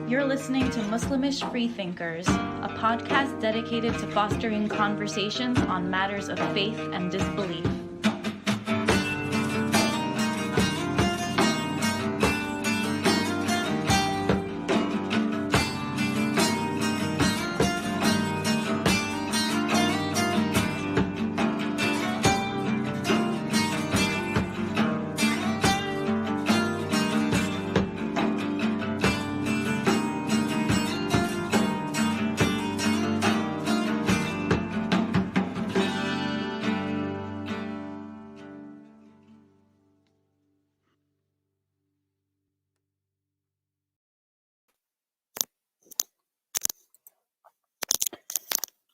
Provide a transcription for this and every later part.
You're listening to Muslimish Freethinkers, a podcast dedicated to fostering conversations on matters of faith and disbelief.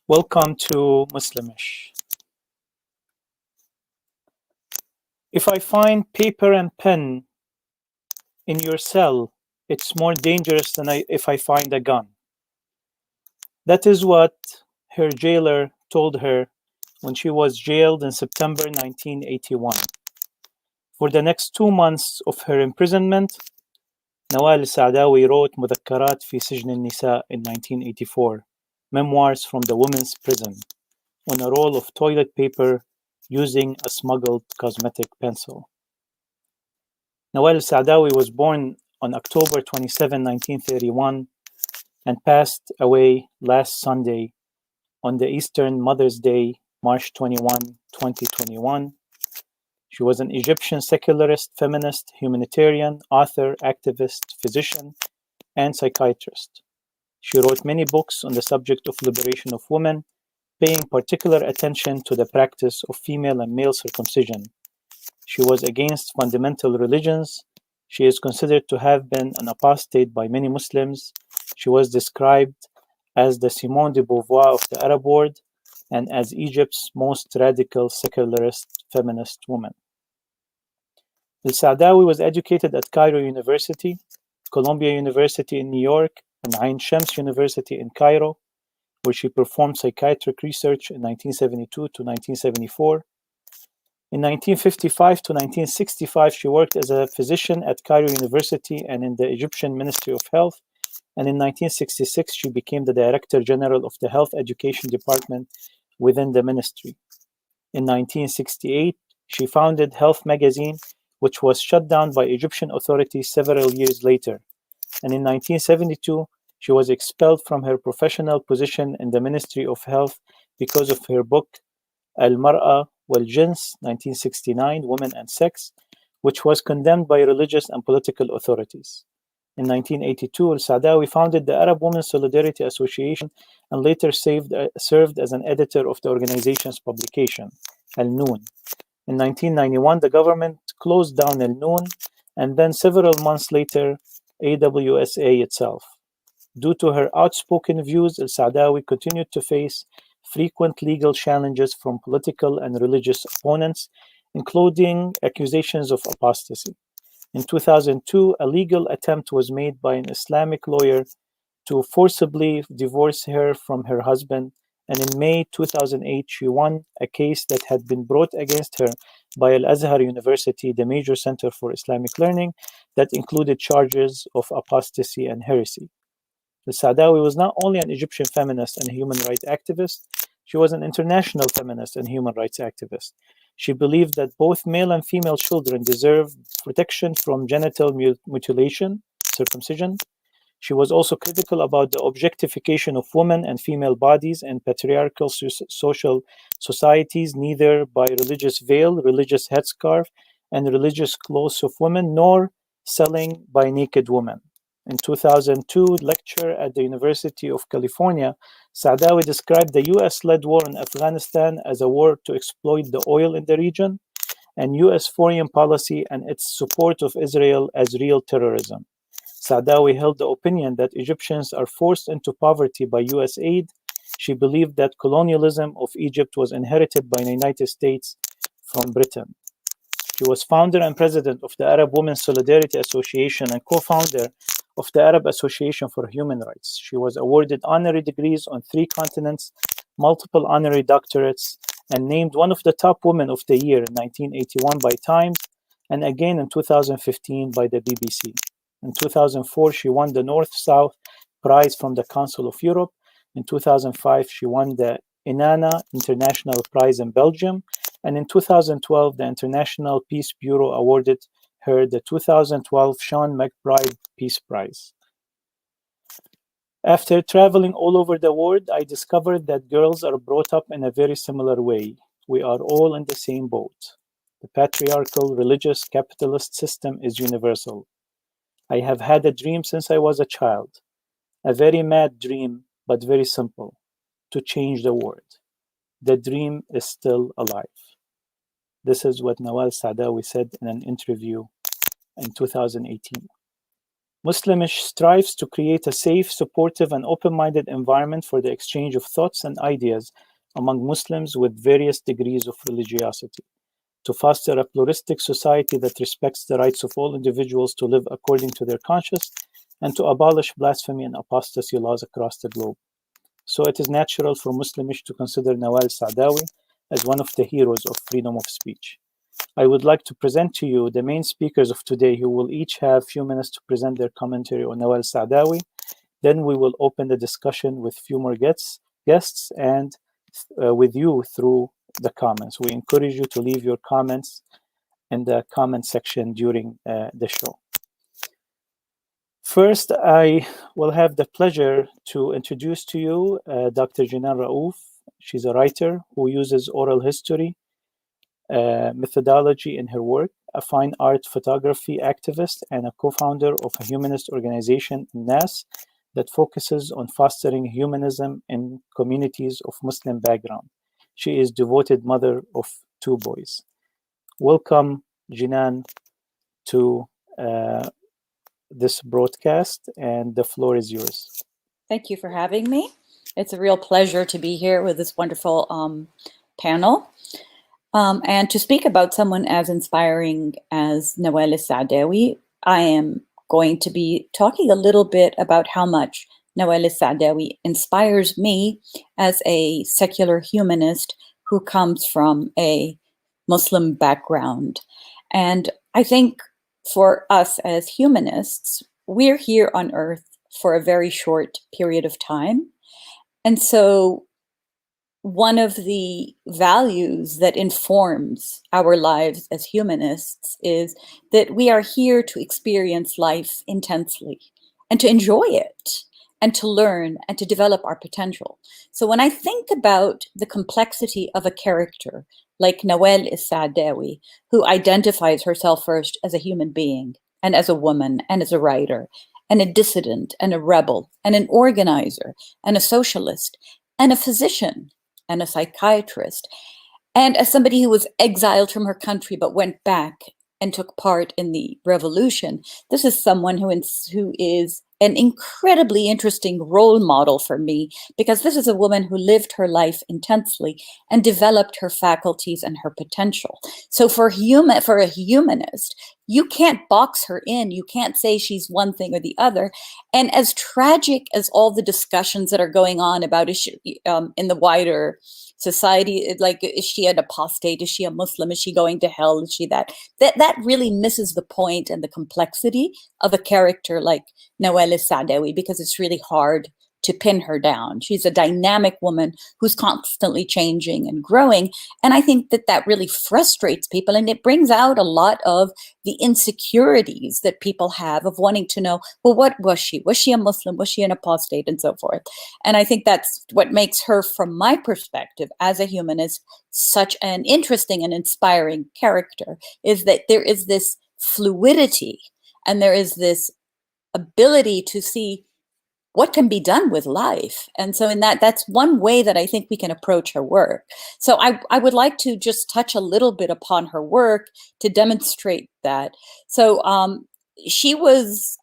Welcome to Muslimish. If I find paper and pen in your cell, it's more dangerous than if I find a gun. That is what her jailer told her when she was jailed in September 1981. For the next 2 months of her imprisonment, Nawal El Saadawi wrote مذكرات في سجن النساء in 1984, memoirs from the women's prison, on a roll of toilet paper using a smuggled cosmetic pencil. Nawal El Saadawi was born on October 27, 1931, and passed away last Sunday on the Eastern Mother's Day, March 21, 2021. She was an Egyptian secularist, feminist, humanitarian, author, activist, physician, and psychiatrist. She wrote many books on the subject of liberation of women, paying particular attention to the practice of female and male circumcision. She was against fundamental religions. She is considered to have been an apostate by many Muslims. She was described as the Simone de Beauvoir of the Arab world and as Egypt's most radical secularist feminist woman. El Saadawi was educated at Cairo University, Columbia University in New York, and Ain Shams University in Cairo, where she performed psychiatric research in 1972 to 1974. In 1955 to 1965, she worked as a physician at Cairo University and in the Egyptian Ministry of Health, and in 1966, she became the Director General of the Health Education Department within the ministry. In 1968, she founded Health Magazine, which was shut down by Egyptian authorities several years later. And in 1972, she was expelled from her professional position in the Ministry of Health because of her book, Al-Mar'a wal-Jins, 1969, Women and Sex, which was condemned by religious and political authorities. In 1982, El Saadawi founded the Arab Women's Solidarity Association and later served as an editor of the organization's publication, Al-Noon. In 1991, the government closed down Al-Noon, and then several months later, AWSA itself. Due to her outspoken views, El Saadawi continued to face frequent legal challenges from political and religious opponents, including accusations of apostasy. In 2002, a legal attempt was made by an Islamic lawyer to forcibly divorce her from her husband, and in May 2008, she won a case that had been brought against her by Al-Azhar University, the major center for Islamic learning, that included charges of apostasy and heresy. El Saadawi was not only an Egyptian feminist and human rights activist, she was an international feminist and human rights activist. She believed that both male and female children deserve protection from genital mutilation, circumcision. She was also critical about the objectification of women and female bodies in patriarchal social societies, neither by religious veil, religious headscarf, and religious clothes of women, nor selling by naked women. In 2002 lecture at the University of California, Saadawi described the US-led war in Afghanistan as a war to exploit the oil in the region, and US foreign policy and its support of Israel as real terrorism. Saadawi held the opinion that Egyptians are forced into poverty by US aid. She believed that colonialism of Egypt was inherited by the United States from Britain. She was founder and president of the Arab Women's Solidarity Association and co-founder of the Arab Association for Human Rights. She was awarded honorary degrees on 3 continents, multiple honorary doctorates, and named one of the top women of the year in 1981 by Times, and again in 2015 by the BBC. In 2004, she won the North-South Prize from the Council of Europe. In 2005, she won the Inanna International Prize in Belgium. And in 2012, the International Peace Bureau awarded her the 2012 Sean McBride Peace Prize. After traveling all over the world, I discovered that girls are brought up in a very similar way. We are all in the same boat. The patriarchal, religious, capitalist system is universal. I have had a dream since I was a child. A very mad dream, but very simple. To change the world. The dream is still alive. This is what Nawal El Saadawi said in an interview in 2018. Muslimish strives to create a safe, supportive, and open-minded environment for the exchange of thoughts and ideas among Muslims with various degrees of religiosity, to foster a pluralistic society that respects the rights of all individuals to live according to their conscience, and to abolish blasphemy and apostasy laws across the globe. So it is natural for Muslimish to consider Nawal El Saadawi as one of the heroes of freedom of speech. I would like to present to you the main speakers of today, who will each have a few minutes to present their commentary on Nawal El Saadawi. Then we will open the discussion with few more guests and with you through the comments. We encourage you to leave your comments in the comment section during the show. First, I will have the pleasure to introduce to you Dr. Ginan Rauf. She's a writer who uses oral history methodology in her work, a fine art photography activist, and a co-founder of a humanist organization, NAS, that focuses on fostering humanism in communities of Muslim background. She is devoted mother of 2 boys. Welcome, Ginan, to this broadcast, and the floor is yours. Thank you for having me. It's a real pleasure to be here with this wonderful panel. And to speak about someone as inspiring as Nawal El Saadawi. I am going to be talking a little bit about how much Nawal El Saadawi inspires me as a secular humanist who comes from a Muslim background. And I think for us as humanists, we're here on Earth for a very short period of time. And so one of the values that informs our lives as humanists is that we are here to experience life intensely and to enjoy it and to learn and to develop our potential. So when I think about the complexity of a character like Nawal El Saadawi, who identifies herself first as a human being and as a woman and as a writer and a dissident and a rebel and an organizer and a socialist and a physician and a psychiatrist, and as somebody who was exiled from her country but went back and took part in the revolution, this is someone who is an incredibly interesting role model for me, because this is a woman who lived her life intensely and developed her faculties and her potential. So for a humanist, you can't box her in. You can't say she's one thing or the other. And as tragic as all the discussions that are going on about in the wider society, like, is she an apostate? Is she a Muslim? Is she going to hell? Is she that really misses the point and the complexity of a character like Nawal El Saadawi, because it's really hard to pin her down. She's a dynamic woman who's constantly changing and growing. And I think that really frustrates people, and it brings out a lot of the insecurities that people have of wanting to know, well, what was she? Was she a Muslim? Was she an apostate? And so forth. And I think that's what makes her, from my perspective as a humanist, such an interesting and inspiring character, is that there is this fluidity and there is this ability to see what can be done with life. And so in that's one way that I think we can approach her work. So I would like to just touch a little bit upon her work to demonstrate that. So she was,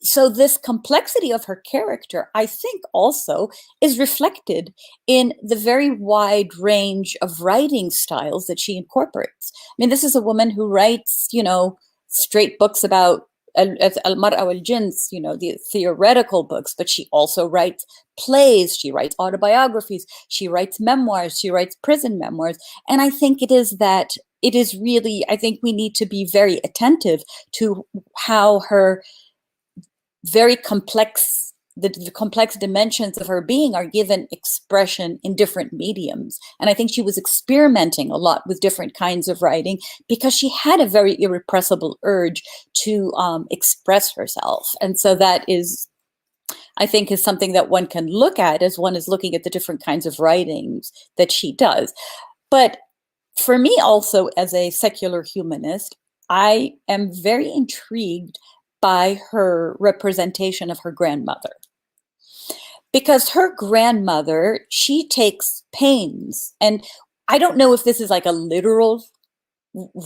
so this complexity of her character, I think also is reflected in the very wide range of writing styles that she incorporates. I mean, this is a woman who writes, straight books about Al-Mar'a wal-Jins, the theoretical books, but she also writes plays, she writes autobiographies, she writes memoirs, she writes prison memoirs. And I think it is that it is really, I think we need to be very attentive to how her very complex, the complex dimensions of her being are given expression in different mediums. And I think she was experimenting a lot with different kinds of writing because she had a very irrepressible urge to express herself. And so that is, I think, is something that one can look at as one is looking at the different kinds of writings that she does. But for me also, as a secular humanist, I am very intrigued by her representation of her grandmother. Because her grandmother, she takes pains, and I don't know if this is like a literal,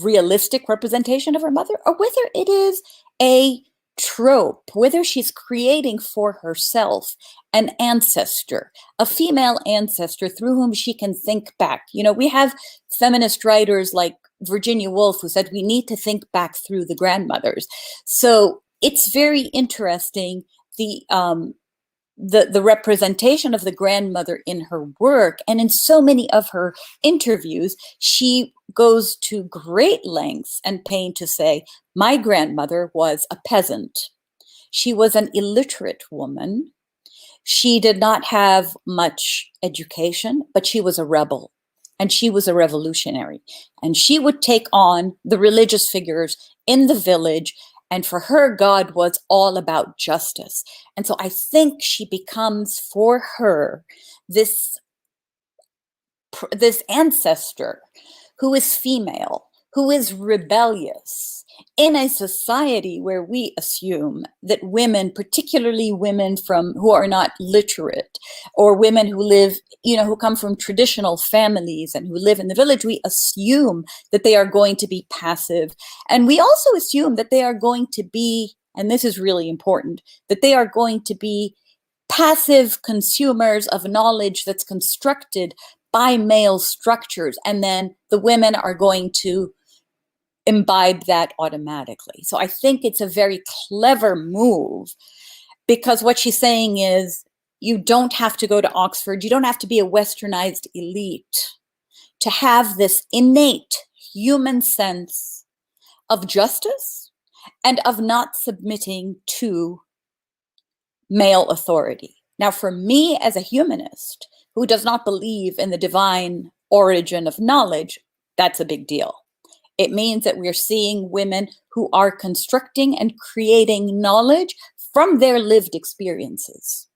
realistic representation of her mother, or whether it is a trope, whether she's creating for herself an ancestor, a female ancestor through whom she can think back. You know, we have feminist writers like Virginia Woolf who said we need to think back through the grandmothers. So it's very interesting, the representation of the grandmother in her work, and in so many of her interviews, she goes to great lengths and pain to say, my grandmother was a peasant. She was an illiterate woman. She did not have much education, but she was a rebel and she was a revolutionary. And she would take on the religious figures in the village. And for her, God was all about justice. And so I think she becomes for her this ancestor who is female, who is rebellious in a society where we assume that women, particularly women who are not literate, or women who live, who come from traditional families and who live in the village, we assume that they are going to be passive. And we also assume that they are going to be, and this is really important, that they are going to be passive consumers of knowledge that's constructed by male structures. And then the women are going to imbibe that automatically. So I think it's a very clever move, because what she's saying is, you don't have to go to Oxford. You don't have to be a westernized elite to have this innate human sense of justice and of not submitting to male authority. Now, for me as a humanist who does not believe in the divine origin of knowledge, that's a big deal. It means that we're seeing women who are constructing and creating knowledge from their lived experiences.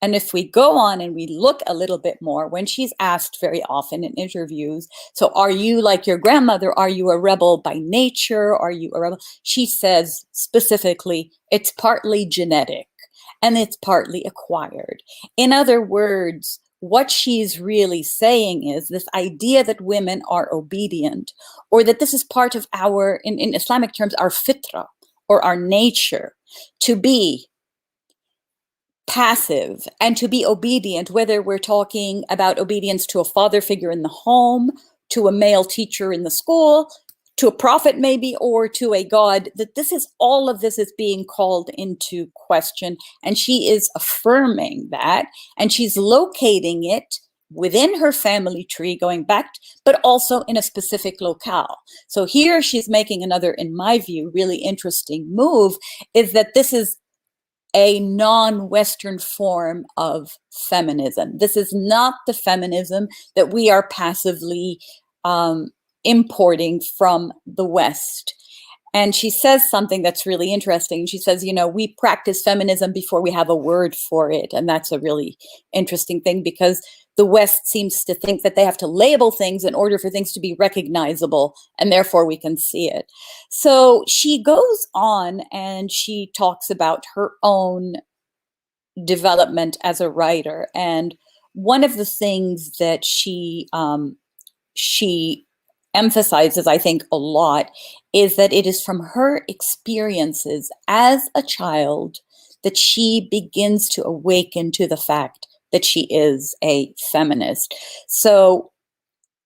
And if we go on and we look a little bit more, when she's asked very often in interviews, so are you like your grandmother? Are you a rebel by nature? Are you a rebel? She says specifically, it's partly genetic and it's partly acquired. In other words, what she's really saying is this idea that women are obedient, or that this is part of our, in Islamic terms, our fitra, or our nature, to be passive and to be obedient, whether we're talking about obedience to a father figure in the home, to a male teacher in the school, to a prophet maybe, or to a God, that all of this is being called into question. And she is affirming that, and she's locating it within her family tree, going back, but also in a specific locale. So here she's making another, in my view, really interesting move, is that this is a non-Western form of feminism. This is not the feminism that we are passively importing from the West. And she says something that's really interesting. She says, we practice feminism before we have a word for it. And that's a really interesting thing, because the West seems to think that they have to label things in order for things to be recognizable, and therefore we can see it. So she goes on and she talks about her own development as a writer. And one of the things that she emphasizes, I think, a lot, is that it is from her experiences as a child that she begins to awaken to the fact that she is a feminist. So,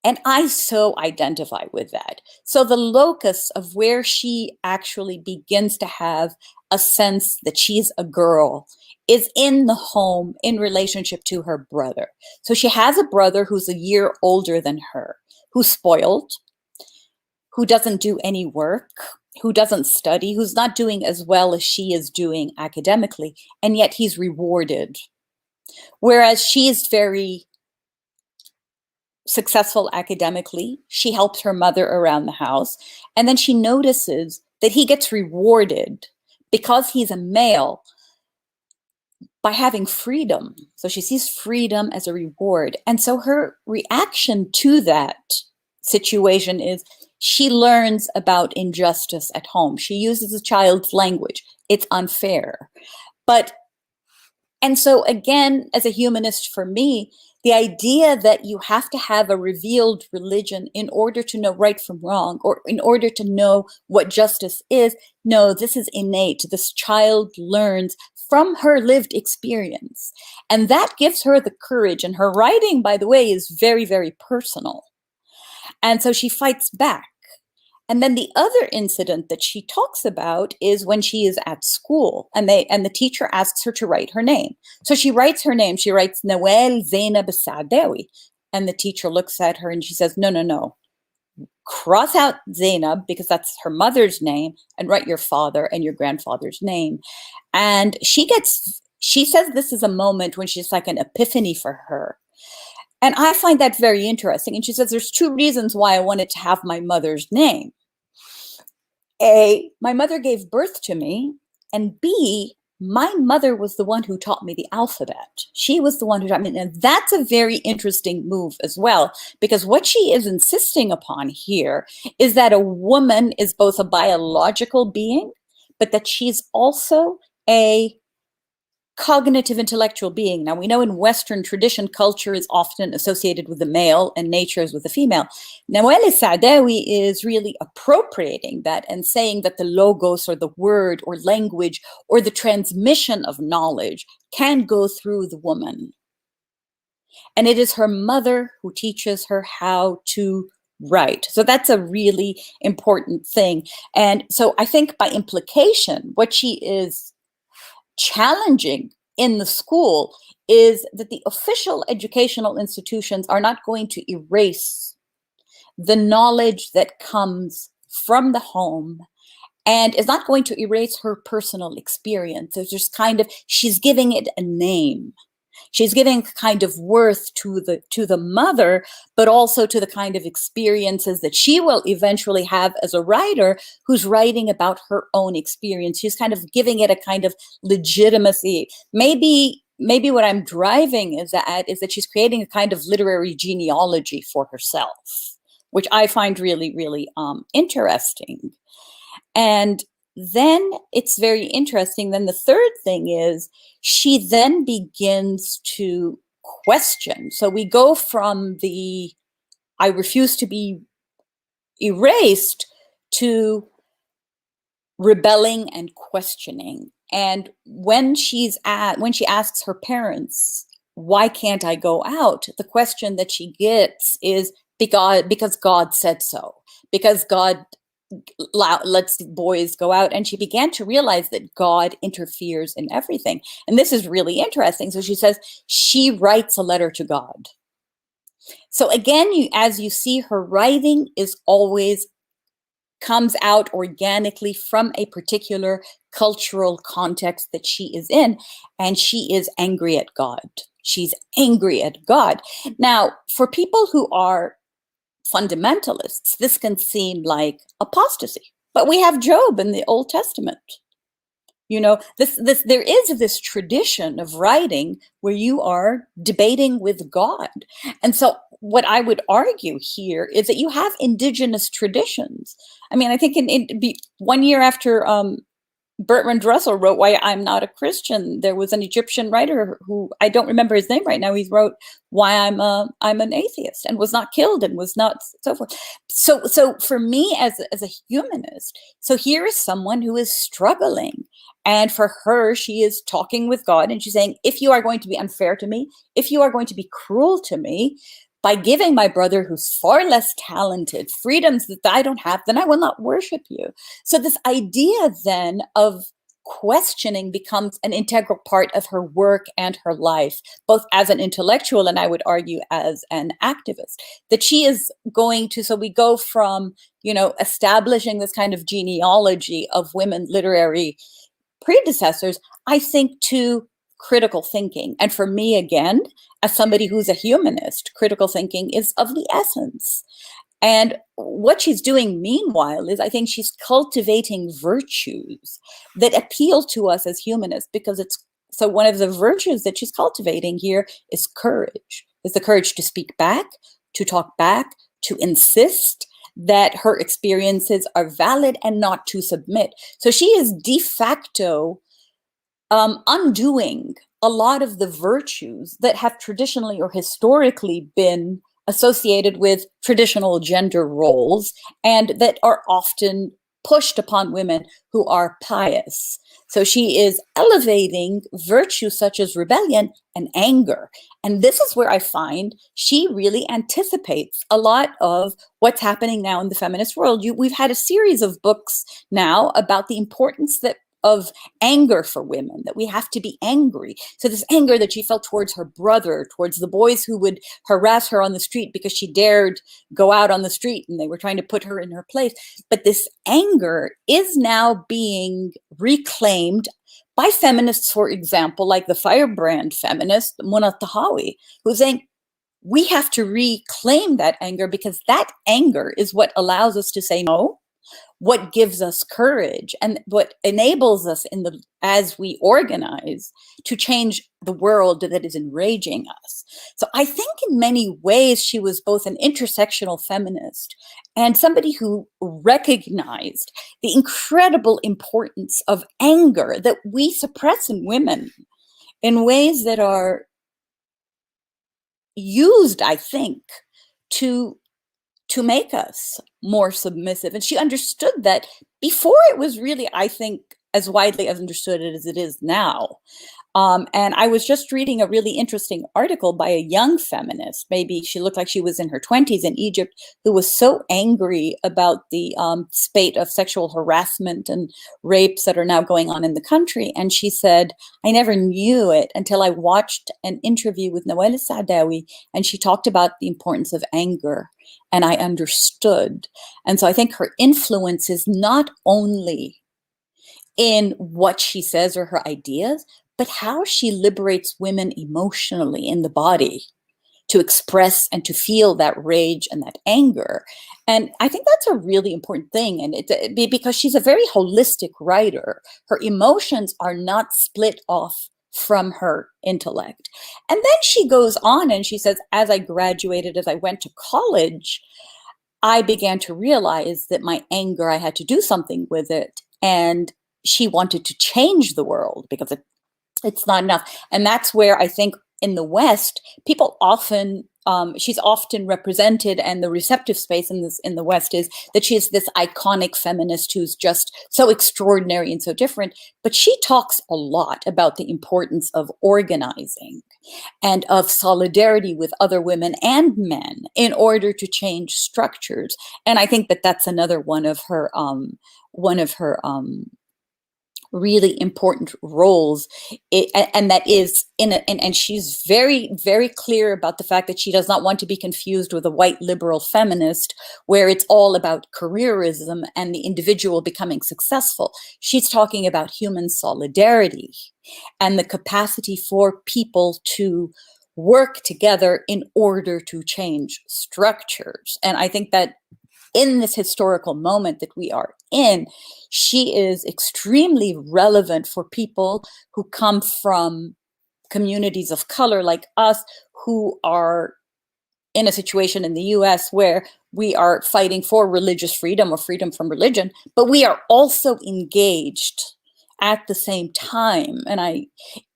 and I so identify with that. So the locus of where she actually begins to have a sense that she's a girl is in the home in relationship to her brother. So she has a brother who's a year older than her, who's spoiled, who doesn't do any work, who doesn't study, who's not doing as well as she is doing academically, and yet he's rewarded. Whereas she is very successful academically, she helps her mother around the house, and then she notices that he gets rewarded because he's a male by having freedom. So she sees freedom as a reward. And so her reaction to that situation is she learns about injustice at home. She uses a child's language. It's unfair. And so again, as a humanist, for me, the idea that you have to have a revealed religion in order to know right from wrong, or in order to know what justice is, no, this is innate. This child learns from her lived experience. And that gives her the courage. And her writing, by the way, is very, very personal. And so she fights back. And then the other incident that she talks about is when she is at school and the teacher asks her to write her name. So she writes her name. She writes Nawal Zeinab Assaf. And the teacher looks at her and she says, no. Cross out Zainab, because that's her mother's name, and write your father and your grandfather's name. And she says this is a moment when she's like an epiphany for her. And I find that very interesting. And she says, there's two reasons why I wanted to have my mother's name. A, my mother gave birth to me. And B, my mother was the one who taught me the alphabet. She was the one who taught me. And that's a very interesting move as well, because what she is insisting upon here is that a woman is both a biological being, but that she's also a cognitive intellectual being. Now, we know in Western tradition, culture is often associated with the male and nature is with the female. Nawal El Saadawi is really appropriating that and saying that the logos or the word or language or the transmission of knowledge can go through the woman. And it is her mother who teaches her how to write. So that's a really important thing. And so I think by implication, what she is challenging in the school is that the official educational institutions are not going to erase the knowledge that comes from the home and is not going to erase her personal experience. There's just she's giving it a name. She's giving kind of worth to the mother, but also to the kind of experiences that she will eventually have as a writer who's writing about her own experience. She's kind of giving it a kind of legitimacy. Maybe what I'm driving is that she's creating a kind of literary genealogy for herself, which I find really, really interesting. And then it's very interesting. Then the third thing is she then begins to question. So we go from the I refuse to be erased to rebelling and questioning. And when she asks her parents, why can't I go out? The question that she gets is because God said so, because God lets boys go out. And she began to realize that God interferes in everything. And this is really interesting. So she says she writes a letter to God. So again, as you see, her writing is always comes out organically from a particular cultural context that she is in, and she is angry at God. She's angry at God. Now, for people who are fundamentalists, this can seem like apostasy, but we have Job in the Old Testament. You know, there is this tradition of writing where you are debating with God. And so what I would argue here is that you have indigenous traditions. I mean, I think in 1 year after Bertrand Russell wrote Why I'm Not a Christian, there was an Egyptian writer who, I don't remember his name right now, he wrote Why I'm an Atheist, and was not killed and was not so forth. So for me as a humanist, so here is someone who is struggling. And for her, she is talking with God and she's saying, if you are going to be unfair to me, if you are going to be cruel to me, by giving my brother, who's far less talented, freedoms that I don't have, then I will not worship you. So this idea then of questioning becomes an integral part of her work and her life, both as an intellectual and I would argue as an activist, that she is going to, so we go from, establishing this kind of genealogy of women literary predecessors, I think, to critical thinking. And for me, again, as somebody who's a humanist, critical thinking is of the essence. And what she's doing meanwhile is, I think she's cultivating virtues that appeal to us as humanists, because so one of the virtues that she's cultivating here is courage, is the courage to speak back, to talk back, to insist that her experiences are valid and not to submit. So she is de facto undoing a lot of the virtues that have traditionally or historically been associated with traditional gender roles and that are often pushed upon women who are pious. So she is elevating virtues such as rebellion and anger. And this is where I find she really anticipates a lot of what's happening now in the feminist world. We've had a series of books now about the importance of anger for women, that we have to be angry. So this anger that she felt towards her brother, towards the boys who would harass her on the street because she dared go out on the street and they were trying to put her in her place. But this anger is now being reclaimed by feminists, for example, like the firebrand feminist, Mona Tahawi, who's saying, we have to reclaim that anger, because that anger is what allows us to say no, what gives us courage, and what enables us as we organize to change the world that is enraging us. So I think in many ways she was both an intersectional feminist and somebody who recognized the incredible importance of anger that we suppress in women in ways that are used, I think, to make us more submissive. And she understood that before it was really, I think, as widely understood as it is now. And I was just reading a really interesting article by a young feminist, maybe she looked like she was in her 20s, in Egypt, who was so angry about the spate of sexual harassment and rapes that are now going on in the country. And she said, I never knew it until I watched an interview with Nawal El Saadawi, and she talked about the importance of anger. And I understood. And so I think her influence is not only in what she says or her ideas, but how she liberates women emotionally in the body to express and to feel that rage and that anger. And I think that's a really important thing. And because she's a very holistic writer, her emotions are not split off from her intellect. And then she goes on and she says, as I graduated, as I went to college, I began to realize that my anger, I had to do something with it. And she wanted to change the world because it's not enough. And that's where I think in the West, people often, she's often represented, and the receptive space in the West is that she's this iconic feminist who's just so extraordinary and so different. But she talks a lot about the importance of organizing and of solidarity with other women and men in order to change structures. And I think that that's another one of her really important roles, and that is and she's very, very clear about the fact that she does not want to be confused with a white liberal feminist where it's all about careerism and the individual becoming successful. She's talking about human solidarity and the capacity for people to work together in order to change structures. And I think that in this historical moment that we are in, she is extremely relevant for people who come from communities of color like us, who are in a situation in the US where we are fighting for religious freedom or freedom from religion, but we are also engaged at the same time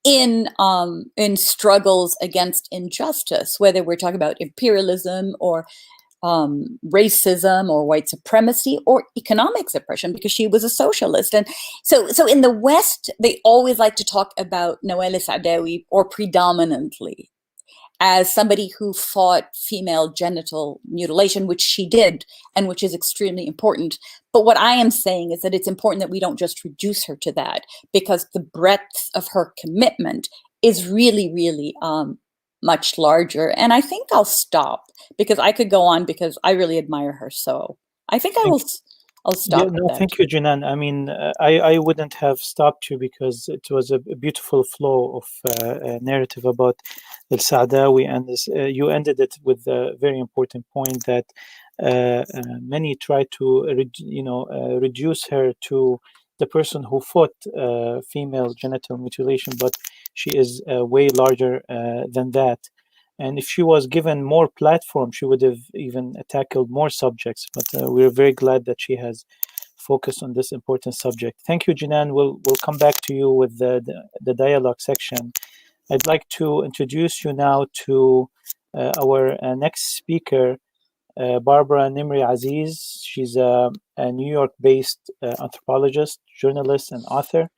in struggles against injustice, whether we're talking about imperialism or racism or white supremacy or economic suppression, because she was a socialist. And so in the West, they always like to talk about Nawal El Saadawi, or predominantly, as somebody who fought female genital mutilation, which she did, and which is extremely important. But what I am saying is that it's important that we don't just reduce her to that, because the breadth of her commitment is really, really much larger. And I think I'll stop, because I could go on, because I really admire her so. I think I'll Yeah, stop no, that. thank you, Ginan. I mean, I wouldn't have stopped you because it was a beautiful flow of narrative about El Saadawi, and this, you ended it with a very important point that many try to, reduce her to the person who fought female genital mutilation, but she is way larger than that. And if she was given more platform, she would have even tackled more subjects. But we're very glad that she has focused on this important subject. Thank you, Ginan. We'll come back to you with the dialogue section. I'd like to introduce you now to our next speaker, Barbara Nimri Aziz. She's a New York-based anthropologist, journalist, and author.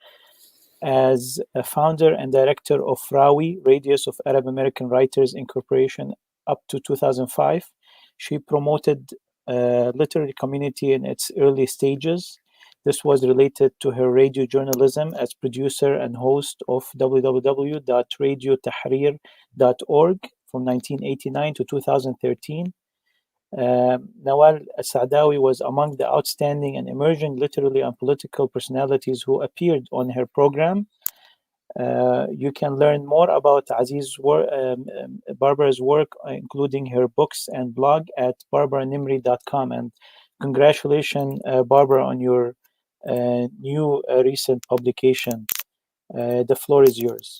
As a founder and director of RAWI, Radius of Arab American Writers Incorporation, up to 2005. She promoted literary community in its early stages. This was related to her radio journalism as producer and host of www.radiotahrir.org from 1989 to 2013. Nawal El Saadawi was among the outstanding and emerging literary and political personalities who appeared on her program. You can learn more about Barbara's work, including her books and blog at barbaranimri.com. And congratulations, Barbara, on your new recent publication. The floor is yours.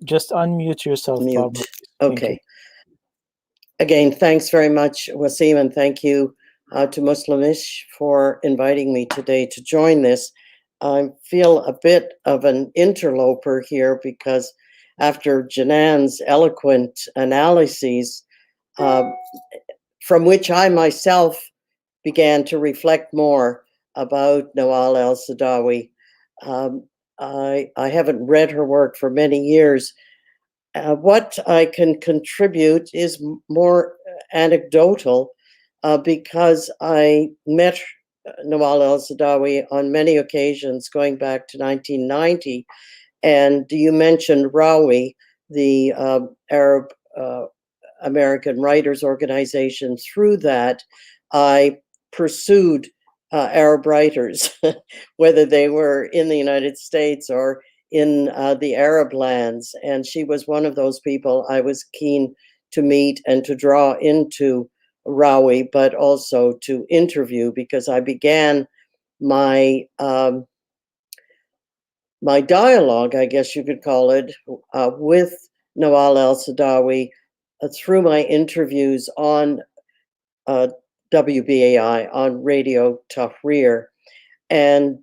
Just unmute yourself, Barbara. Okay. Again, thanks very much, Wissam, and thank you to Muslimish for inviting me today to join this. I feel a bit of an interloper here because after Ginan's eloquent analyses, from which I myself began to reflect more about Nawal El Saadawi. I haven't read her work for many years. What I can contribute is more anecdotal because I met Nawal El Saadawi on many occasions going back to 1990. And you mentioned RAWI, the Arab American Writers Organization. Through that, I pursued Arab writers, whether they were in the United States or in the Arab lands. And she was one of those people I was keen to meet and to draw into RAWI, but also to interview, because I began my my dialogue, I guess you could call it, with Nawal El Saadawi through my interviews on WBAI, on Radio Tahrir. And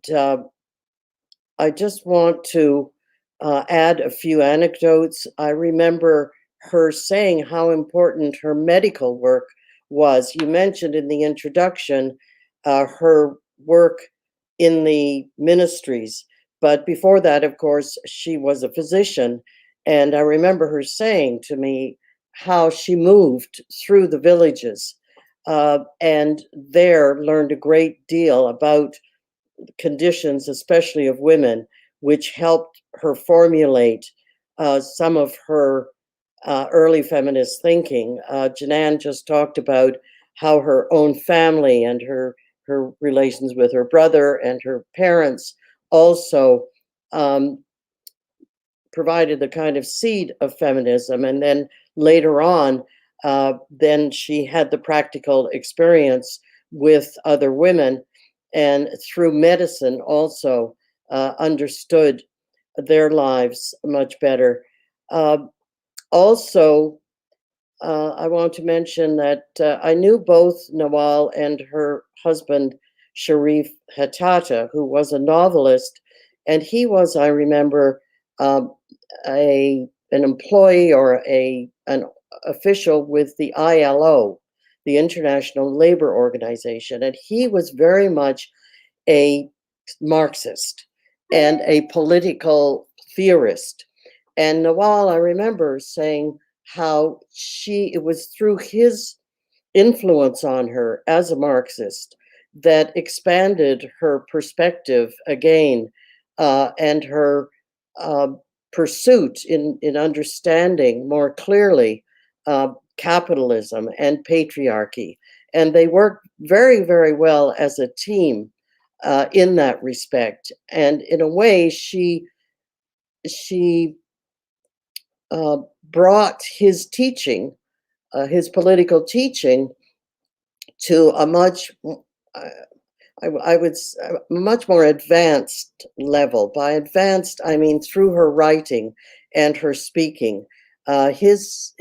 I just want to add a few anecdotes. I remember her saying how important her medical work was. You mentioned in the introduction her work in the ministries. But before that, of course, she was a physician. And I remember her saying to me how she moved through the villages and there learned a great deal about conditions, especially of women, which helped her formulate some of her early feminist thinking. Ginan just talked about how her own family and her relations with her brother and her parents also provided the kind of seed of feminism. And then later on, then she had the practical experience with other women, and through medicine also understood their lives much better. Also, I want to mention that I knew both Nawal and her husband, Sharif Hatata, who was a novelist, and he was, I remember, an employee or an official with the ILO, the International Labor Organization, and he was very much a Marxist and a political theorist. And Nawal, I remember saying how it was through his influence on her as a Marxist that expanded her perspective again and her pursuit in understanding more clearly capitalism and patriarchy. And they work very, very well as a team in that respect. And in a way, she brought his teaching, his political teaching, to a much, I would much more advanced level. By advanced, I mean through her writing and her speaking. His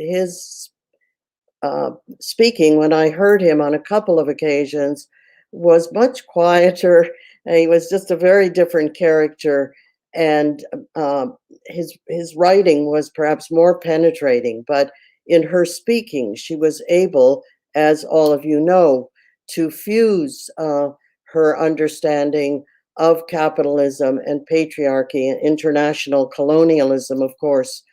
speaking, when I heard him on a couple of occasions, was much quieter. He was just a very different character, and his writing was perhaps more penetrating. But in her speaking, she was able, as all of you know, to fuse her understanding of capitalism and patriarchy and international colonialism, of course,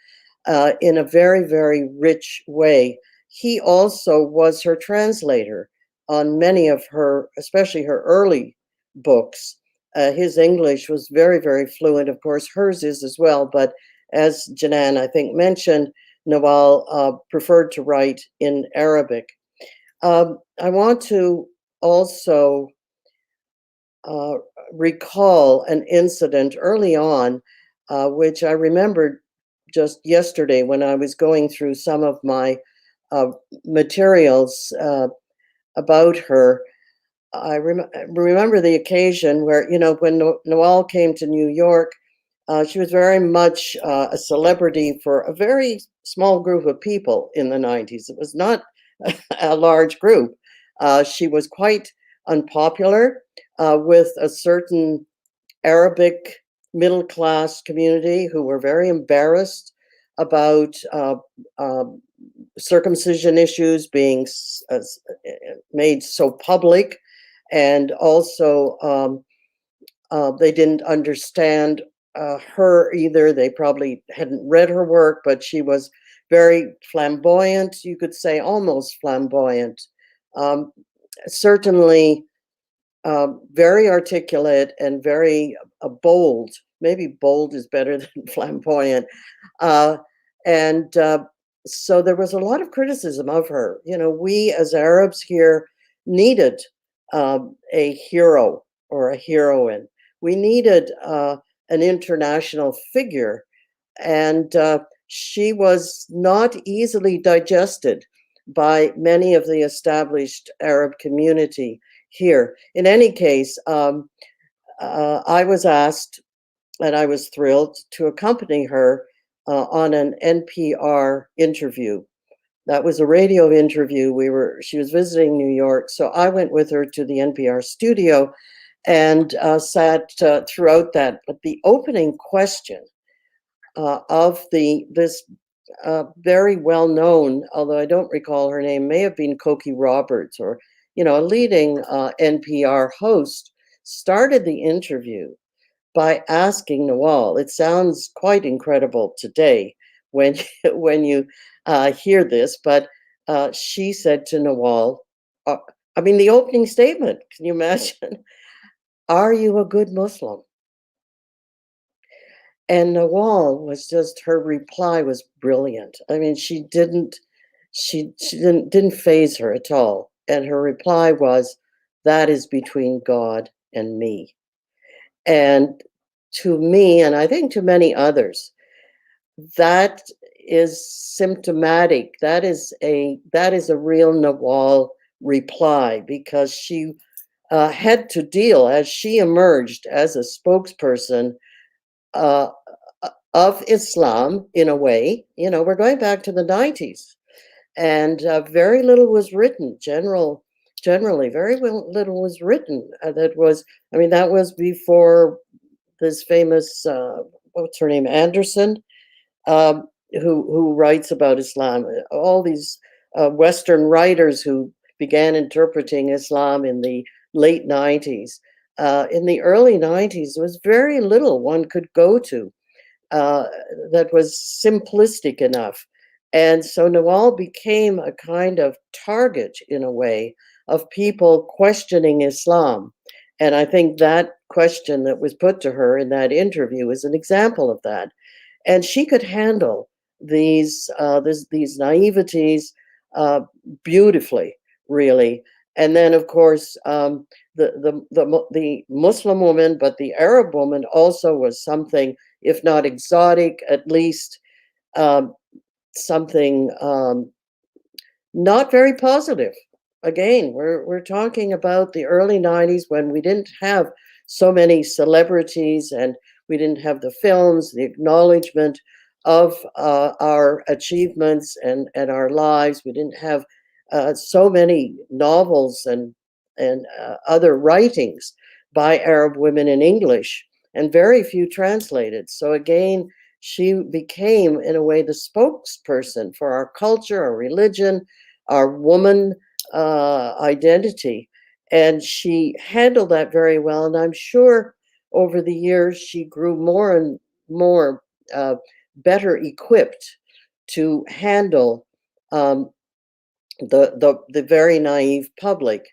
in a very, very rich way. He also was her translator on many of her, especially her early books. His English was very, very fluent. Of course, hers is as well. But as Ginan, I think, mentioned, Nawal preferred to write in Arabic. I want to also recall an incident early on, which I remembered just yesterday when I was going through some of my materials about her. I remember the occasion where, when Nawal came to New York, she was very much a celebrity for a very small group of people in the 90s. It was not a large group. She was quite unpopular with a certain Arabic middle-class community who were very embarrassed about circumcision issues being made so public, and also they didn't understand her either. They probably hadn't read her work, but she was very flamboyant, you could say almost flamboyant, certainly very articulate and very bold. Maybe bold is better than flamboyant. And so there was a lot of criticism of her. We as Arabs here needed a hero or a heroine. We needed an international figure, and she was not easily digested by many of the established Arab community here. In any case, I was asked, and I was thrilled to accompany her on an NPR interview. That was a radio interview. She was visiting New York, so I went with her to the NPR studio and sat throughout that. But the opening question of this very well-known, although I don't recall her name, may have been Cokie Roberts, or a leading NPR host, started the interview by asking Nawal. It sounds quite incredible today when you hear this, but she said to Nawal, the opening statement, can you imagine? Are you a good Muslim? And Nawal her reply was brilliant. She didn't faze her at all. And her reply was, that is between God and me. And to me, and I think to many others, that is symptomatic. That is a real Nawal reply, because she had to deal, as she emerged as a spokesperson of Islam, in a way. We're going back to the 90s, and very little was written. Generally, very little was written. That was before this famous, what's her name, Anderson, who writes about Islam. All these Western writers who began interpreting Islam in the late 90s. In the early 90s, there was very little one could go to that was simplistic enough. And so Nawal became a kind of target, in a way, of people questioning Islam. And I think that question that was put to her in that interview is an example of that. And she could handle these naiveties beautifully, really. And then, of course, the Muslim woman, but the Arab woman also was something, if not exotic, at least something not very positive. Again, we're talking about the early 90s, when we didn't have so many celebrities, and we didn't have the films, the acknowledgement of our achievements and our lives. We didn't have so many novels and other writings by Arab women in English, and very few translated. So again, she became, in a way, the spokesperson for our culture, our religion, our woman identity. And she handled that very well. And I'm sure over the years, she grew more and more better equipped to handle the very naive public.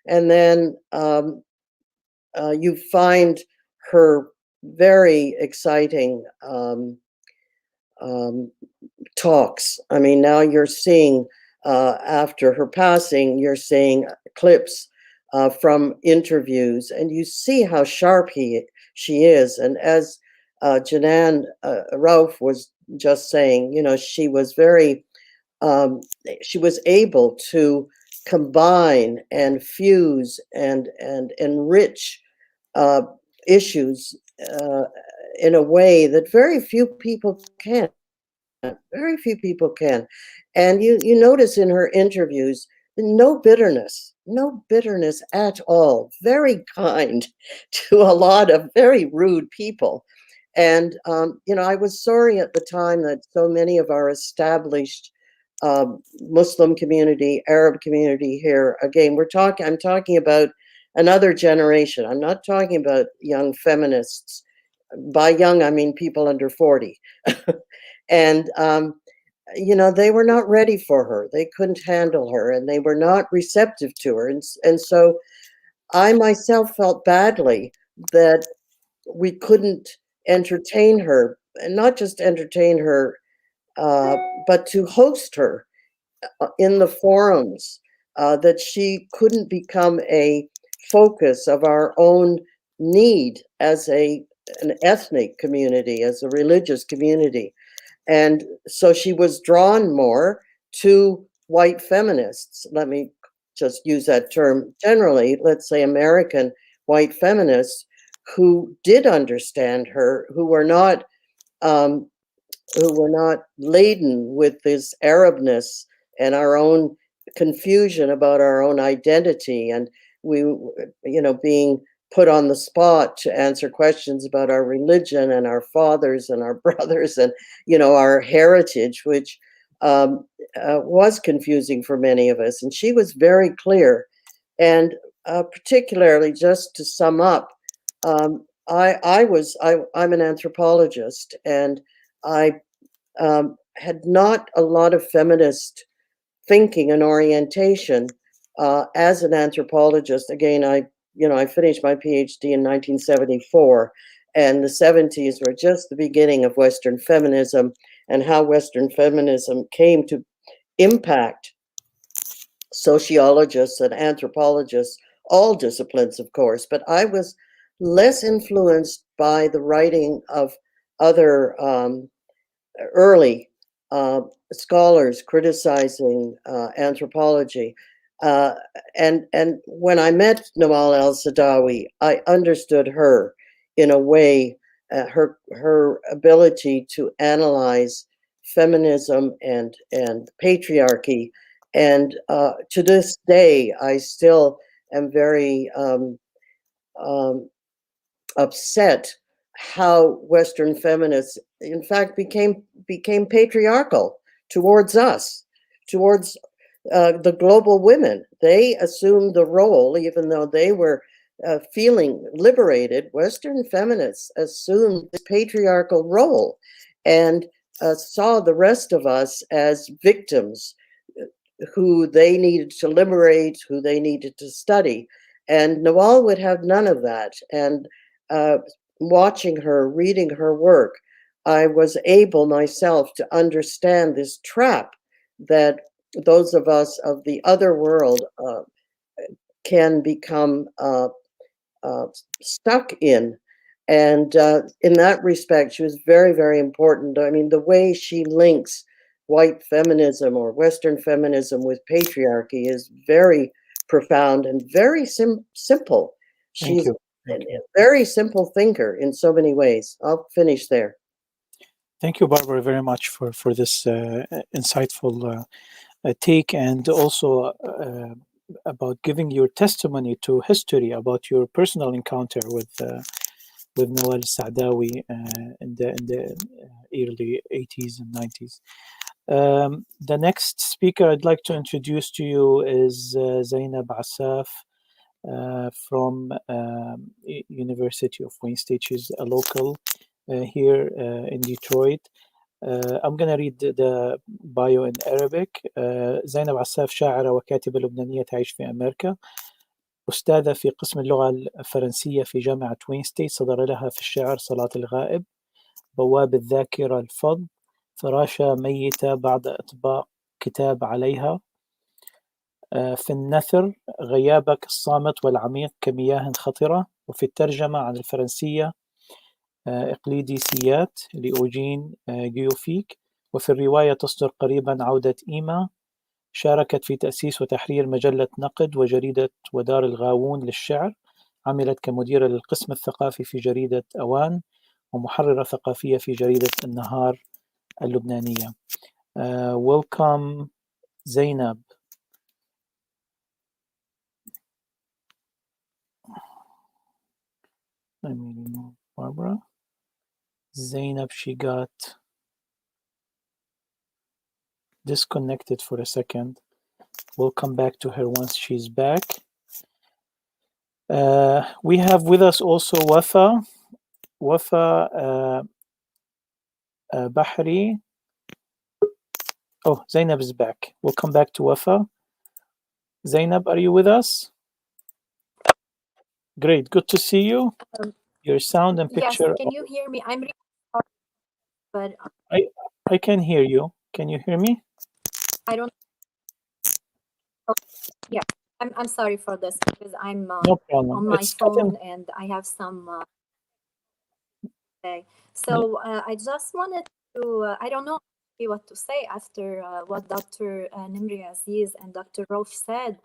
And then you find her very exciting talks. I mean, now you're seeing, after her passing, you're seeing clips from interviews, and you see how sharp she is. And as Ginan Rauf was just saying, you know, she was able to combine and fuse and enrich issues in a way that very few people can. Very few people can. And you notice in her interviews, no bitterness at all. Very kind to a lot of very rude people. And, you know, I was sorry at the time that so many of our established Muslim community, Arab community here, again, I'm talking about another generation. I'm not talking about young feminists. By young, I mean people under 40. And, you know, they were not ready for her. They couldn't handle her, and they were not receptive to her. And so I myself felt badly that we couldn't entertain her, and not just entertain her, but to host her in the forums, that she couldn't become a focus of our own need as an ethnic community, as a religious community. And so she was drawn more to white feminists. Let me just use that term generally. Let's say American white feminists who did understand her, who were not laden with this Arabness and our own confusion about our own identity, and we, you know, being put on the spot to answer questions about our religion and our fathers and our brothers and, you know, our heritage, which was confusing for many of us. And she was very clear. And particularly, just to sum up, I'm an anthropologist, and I had not a lot of feminist thinking and orientation as an anthropologist. Again, I finished my PhD in 1974, and the 70s were just the beginning of Western feminism, and how Western feminism came to impact sociologists and anthropologists, all disciplines, of course. But I was less influenced by the writing of other early scholars criticizing anthropology. And when I met Nawal El Saadawi, I understood her in a way, her ability to analyze feminism and patriarchy. And to this day, I still am very upset how Western feminists, in fact, became patriarchal towards us, towards the global women. They assumed the role, even though they were feeling liberated. Western feminists assumed this patriarchal role and saw the rest of us as victims who they needed to liberate, who they needed to study. And Nawal would have none of that. And watching her, reading her work, I was able myself to understand this trap that those of us of the other world can become stuck in. And in that respect, she was very, very important. I mean, the way she links white feminism or Western feminism with patriarchy is very profound and very simple. She's a very simple thinker in so many ways. I'll finish there. Thank you, Barbara, very much for this insightful take, and also about giving your testimony to history about your personal encounter with Nawal El Saadawi in the early 80s and 90s. The next speaker I'd like to introduce to you is Zainab Asaf from University of Wayne State. She's a local here in Detroit. I'm going to read the bio in Arabic. زينب عساف شاعرة وكاتبة لبنانية تعيش في أمريكا، أستاذة في قسم اللغة الفرنسية في جامعة وين ستيت. صدر لها في الشعر صلاة الغائب، بواب الذاكرة الفض، فراشة ميتة بعد إطباق كتاب عليها، في النثر غيابك الصامت والعميق كمياه خطرة، وفي الترجمة عن الفرنسية إقليديسيات لأوجين جيوفيك، وفي الرواية تصدر قريبا عودة إيما. شاركت في تأسيس وتحرير مجلة نقد وجريدة ودار الغاوون للشعر. عملت كمديرة للقسم الثقافي في جريدة أوان، ومحررة ثقافية في جريدة النهار اللبنانية. Welcome, Zainab. Let me remove Barbara. Zainab, she got disconnected for a second. We'll come back to her once she's back. We have with us also Wafa Bahri. Oh, Zainab is back. We'll come back to Wafa. Zainab, are you with us? Great, good to see you. Your sound and picture. Yes, can you hear me? I'm really sorry, but I can hear you. Can you hear me? I don't. Oh, yeah, I'm sorry for this because I'm No problem. on my phone and I have some. Okay, so I just wanted to. I don't know what to say after what Dr. Nimri Aziz and Dr. Rauf said.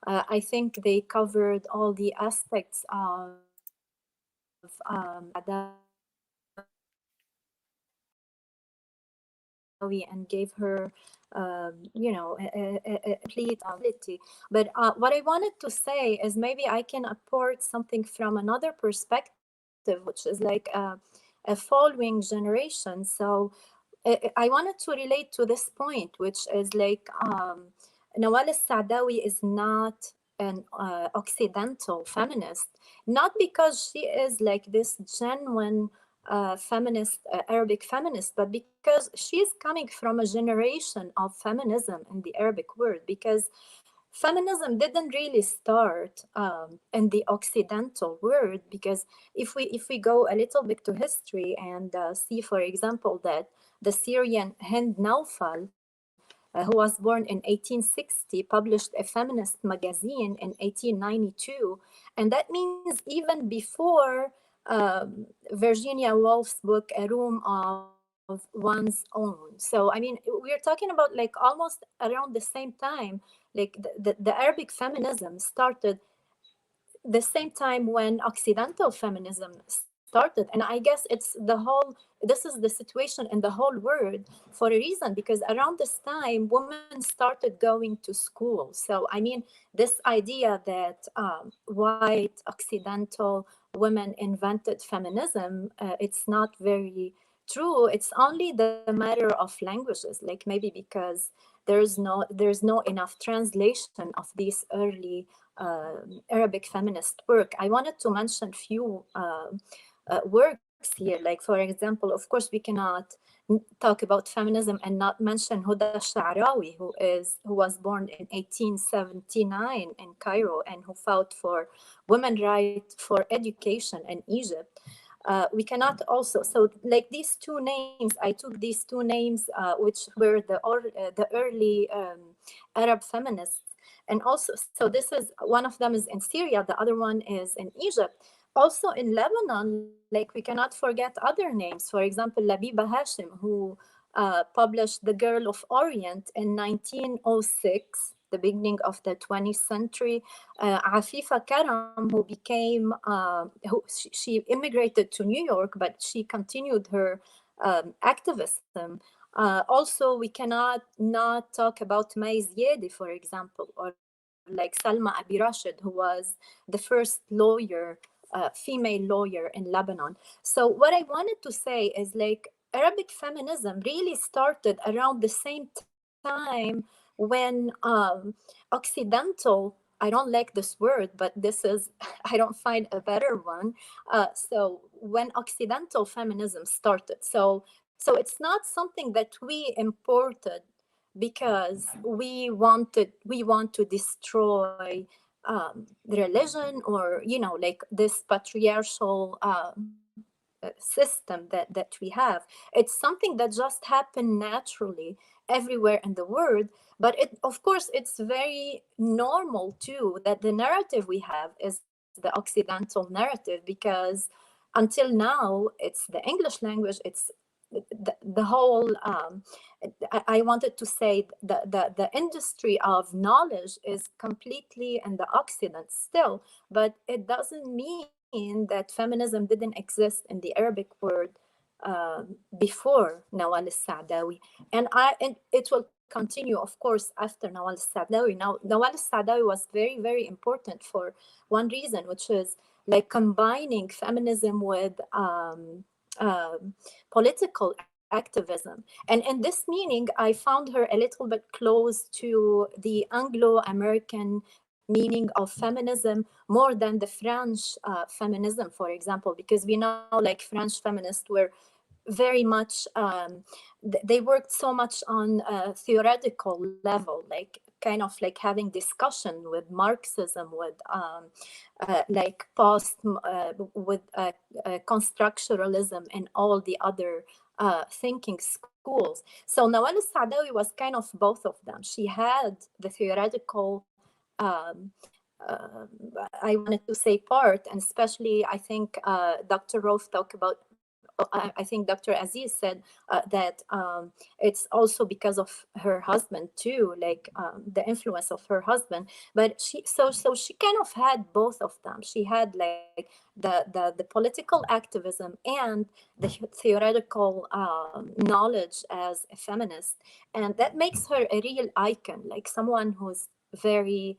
I think they covered all the aspects of and gave her a complete ability. But what I wanted to say is maybe I can apport something from another perspective, which is like a following generation. So I wanted to relate to this point, which is like Nawal El Saadawi is not an Occidental feminist, not because she is like this genuine feminist, Arabic feminist, but because she's coming from a generation of feminism in the Arabic world, because feminism didn't really start in the Occidental world. Because if we go a little bit to history and see, for example, that the Syrian Hind Naufal, who was born in 1860, published a feminist magazine in 1892. And that means even before Virginia Woolf's book, A Room of One's Own. So, I mean, we're talking about like almost around the same time, like the Arabic feminism started the same time when Occidental feminism started. And I guess it's this is the situation in the whole world for a reason, because around this time women started going to school. So I mean, this idea that white Occidental women invented feminism, it's not very true. It's only the matter of languages, like maybe because there's no enough translation of these early Arabic feminist work. I wanted to mention few works here. Like, for example, of course, we cannot talk about feminism and not mention Huda Sha'rawi, who was born in 1879 in Cairo and who fought for women's rights for education in Egypt. We cannot also, so like these two names, I took these two names, which were the early Arab feminists. And also, so this is, one of them is in Syria, the other one is in Egypt. Also in Lebanon, like we cannot forget other names. For example, Labiba Hashim, who published The Girl of Orient in 1906, the beginning of the 20th century. Afifa Karam, who became, she immigrated to New York, but she continued her activism. Also, we cannot not talk about May Ziedi, for example, or like Salma Abi Rashid, who was the first lawyer, female lawyer in Lebanon. So what I wanted to say is, like, Arabic feminism really started around the same time when Occidental, I don't like this word, but this is, I don't find a better one. So when Occidental feminism started. So it's not something that we imported because we want to destroy the religion, or, you know, like this patriarchal system that we have. It's something that just happened naturally everywhere in the world. But it, of course, it's very normal too that the narrative we have is the Occidental narrative, because until now it's the English language, it's the whole I wanted to say the industry of knowledge is completely in the Occident still, but it doesn't mean that feminism didn't exist in the Arabic world before Nawal El Saadawi, and it will continue, of course, after Nawal El Saadawi. Now, Nawal El Saadawi was very, very important for one reason, which is like combining feminism with political activism. And in this meaning, I found her a little bit close to the Anglo-American meaning of feminism more than the French feminism, for example, because we know, like, French feminists were very much, they worked so much on a theoretical level, like kind of like having discussion with Marxism, with like with constructuralism and all the other thinking schools. So Nawal El Saadawi was kind of both of them. She had the theoretical, I wanted to say, part, and especially I think Dr. Rauf talked about, I think Dr. Aziz said that it's also because of her husband too, like the influence of her husband. But she she kind of had both of them. She had like the political activism and the theoretical knowledge as a feminist, and that makes her a real icon, like someone who's very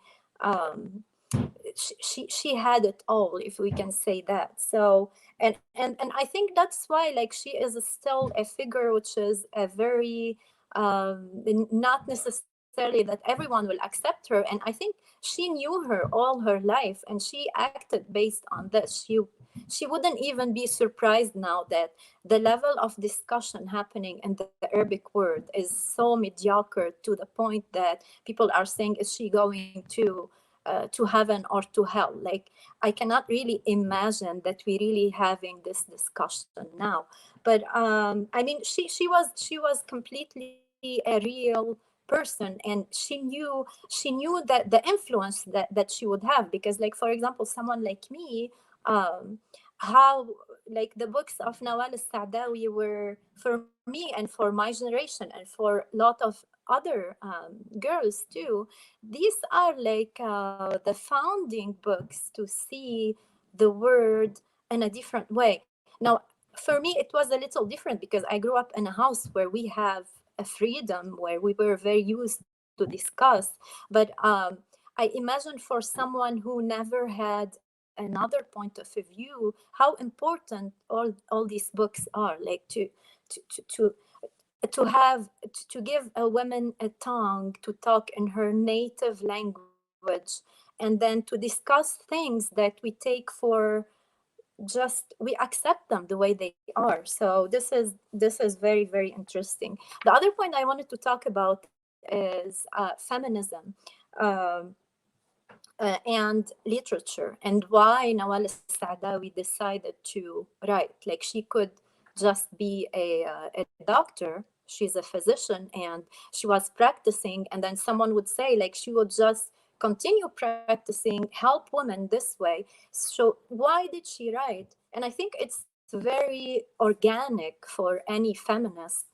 she had it all, if we can say that. So and I think that's why, like, she is still a figure which is a very not necessarily that everyone will accept her, and I think she knew her all her life and she acted based on this. She wouldn't even be surprised now that the level of discussion happening in the Arabic world is so mediocre, to the point that people are saying, is she going to heaven or to hell? Like, I cannot really imagine that we really having this discussion now. But I mean, she was completely a real person, and she knew that the influence that she would have, because, like, for example, someone like me, how, like, the books of Nawal El Saadawi were, for me and for my generation and for a lot of other girls too, these are like the founding books to see the world in a different way. Now, for me, it was a little different because I grew up in a house where we have a freedom, where we were very used to discuss. But I imagine for someone who never had another point of view, how important all these books are, like to have, to give a woman a tongue to talk in her native language, and then to discuss things that we take for just, we accept them the way they are. So this is very, very interesting. The other point I wanted to talk about is feminism. and literature, and why Nawal El Saadawi decided to write. Like, she could just be a doctor, she's a physician, and she was practicing, and then someone would say, like, she would just continue practicing, help women this way. So why did she write? And I think it's very organic for any feminist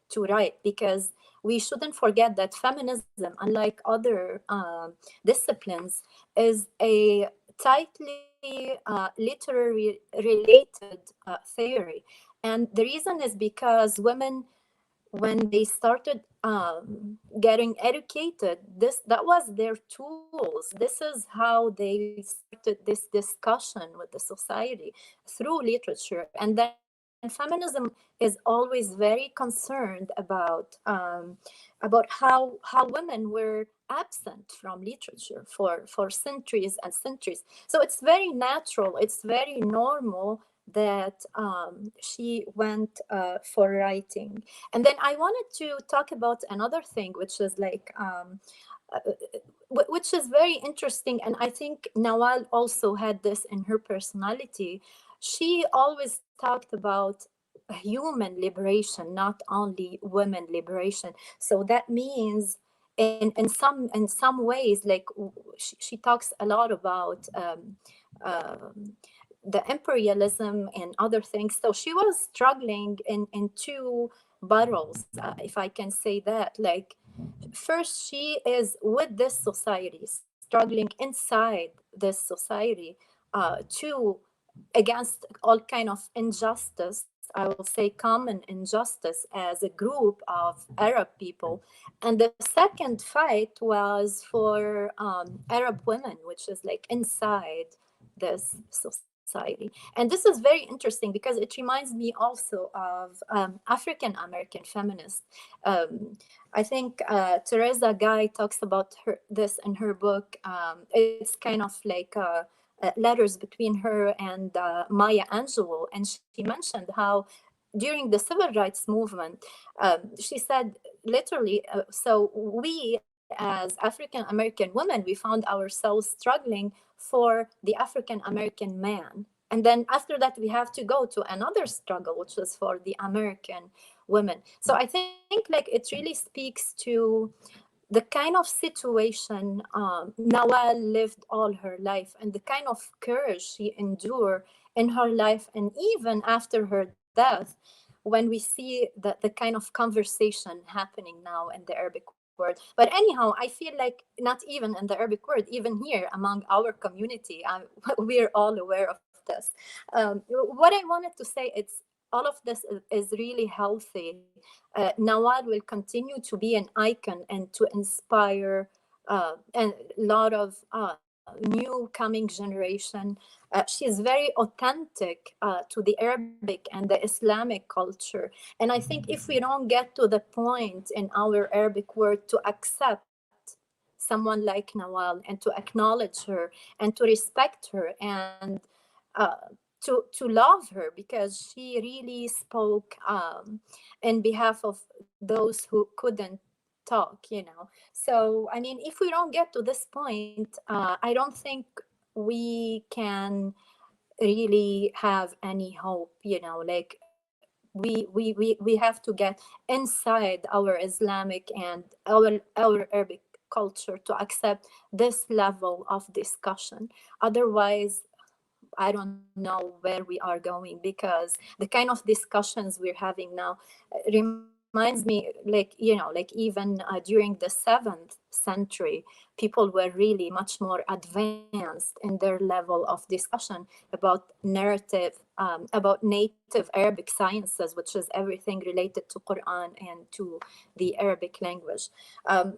to write, because we shouldn't forget that feminism, unlike other disciplines, is a tightly literary related theory. And the reason is because women, when they started getting educated, that was their tools. This is how they started this discussion with the society, through literature. And then feminism is always very concerned about how women were absent from literature for centuries and centuries. So it's very natural, it's very normal that she went for writing. And then I wanted to talk about another thing, which is like which is very interesting, and I think Nawal also had this in her personality. She always talked about human liberation, not only women liberation. So that means in some ways, like she talks a lot about the imperialism and other things. So she was struggling in two battles, if I can say that. Like, first, she is with this society, struggling inside this society to against all kind of injustice. I will say common injustice as a group of Arab people. And the second fight was for Arab women, which is like inside this society. And this is very interesting because it reminds me also of African American feminists. I think Teresa Guy talks about this in her book. It's kind of like letters between her and Maya Angelou. And she mentioned how during the civil rights movement, she said literally, so we as African American women, we found ourselves struggling for the African American man. And then after that, we have to go to another struggle, which is for the American women. So I think like it really speaks to the kind of situation Nawal lived all her life, and the kind of courage she endured in her life, and even after her death, when we see the kind of conversation happening now in the Arabic world. But anyhow, I feel like not even in the Arabic world, even here among our community, we're all aware of this. What I wanted to say, it's all of this is really healthy. Nawal will continue to be an icon and to inspire a lot of new coming generation. She is very authentic to the Arabic and the Islamic culture. And I think if we don't get to the point in our Arabic world to accept someone like Nawal and to acknowledge her and to respect her and to love her, because she really spoke in behalf of those who couldn't talk, you know. So, I mean, if we don't get to this point, I don't think we can really have any hope, you know. Like, we have to get inside our Islamic and our Arabic culture to accept this level of discussion. Otherwise, I don't know where we are going, because the kind of discussions we're having now reminds me, like, you know, like even during the 7th century, people were really much more advanced in their level of discussion about narrative, about native Arabic sciences, which is everything related to Quran and to the Arabic language.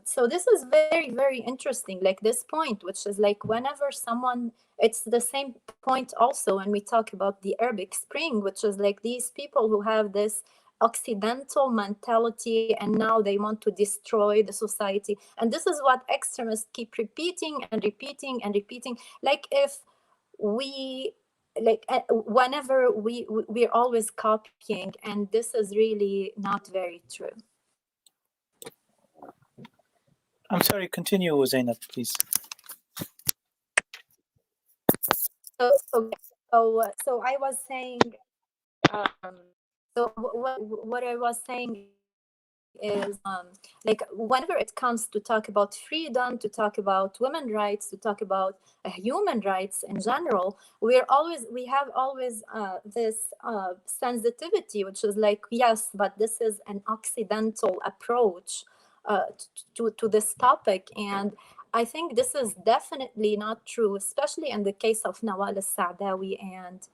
So this is very, very interesting, like this point, which is like whenever someone, it's the same point also when we talk about the Arabic Spring, which is like these people who have this Occidental mentality, and now they want to destroy the society. And this is what extremists keep repeating and repeating and repeating. Like, if we, like, whenever we're always copying, and this is really not very true. I'm sorry, continue, Zainab, please. So I was saying, um, what I was saying is, like whenever it comes to talk about freedom, to talk about women rights, to talk about human rights in general, we have always this sensitivity, which is like, yes, but this is an occidental approach to this topic. And I think this is definitely not true, especially in the case of Nawal El Saadawi and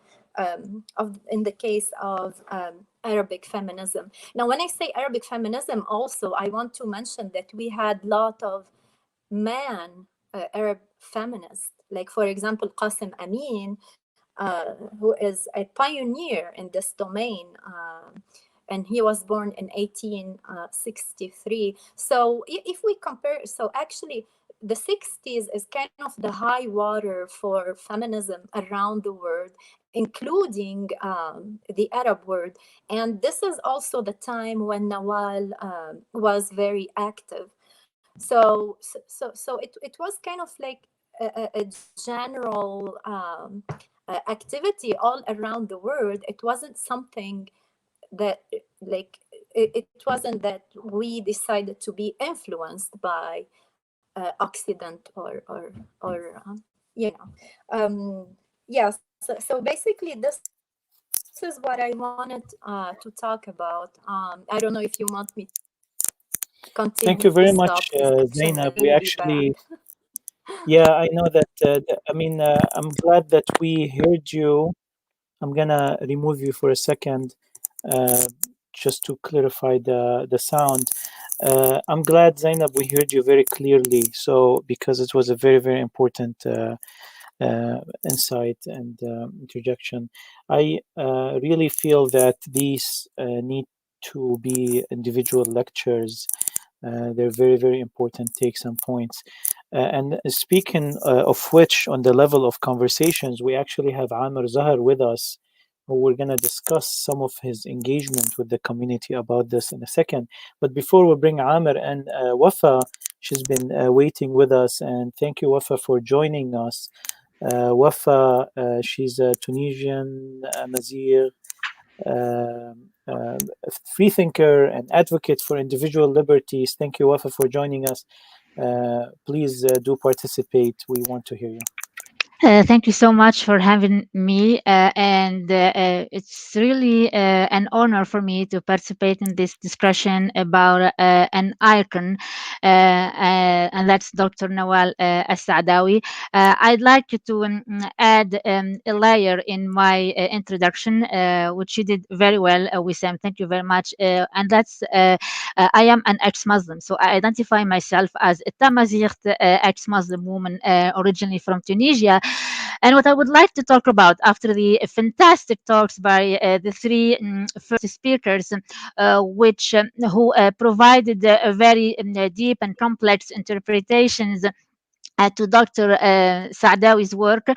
in the case of Arabic feminism. Now, when I say Arabic feminism, also I want to mention that we had a lot of man Arab feminists, like for example Qasim Amin, who is a pioneer in this domain. And he was born in 1863. So if we compare, so actually the 60s is kind of the high water for feminism around the world, including the Arab world. And this is also the time when Nawal was very active. So it was kind of like a general activity all around the world. It wasn't something that like it wasn't that we decided to be influenced by Occident or so basically this is what I wanted to talk about. I don't know if you want me to Thank continue you very this much, topic. This connection Zainab. We may be bad. actually, yeah, I know that. I mean, I'm glad that we heard you. I'm gonna remove you for a second, uh, just to clarify the sound. I'm glad, Zainab, we heard you very clearly. So because it was a very important insight and interjection, I really feel that these need to be individual lectures. They're very important takes and points. And speaking of which, on the level of conversations, we actually have Amr Zahar with us, who we're going to discuss some of his engagement with the community about this in a second. But before we bring Amr and Wafa, she's been waiting with us, and thank you, Wafa, for joining us. Wafa, she's a Tunisian Mazir, freethinker and advocate for individual liberties. Thank you, Wafa, for joining us. Please do participate. We want to hear you. Thank you so much for having me, and it's really an honor for me to participate in this discussion about an icon, and that's Dr. Nawal El Saadawi. I'd like to add a layer in my introduction, which you did very well, Wissam. Thank you very much. And that's I am an ex-Muslim, so I identify myself as a Tamazight ex-Muslim woman, originally from Tunisia. And what I would like to talk about after the fantastic talks by the three first speakers, which who provided very deep and complex interpretations to Dr. Saadawi's work.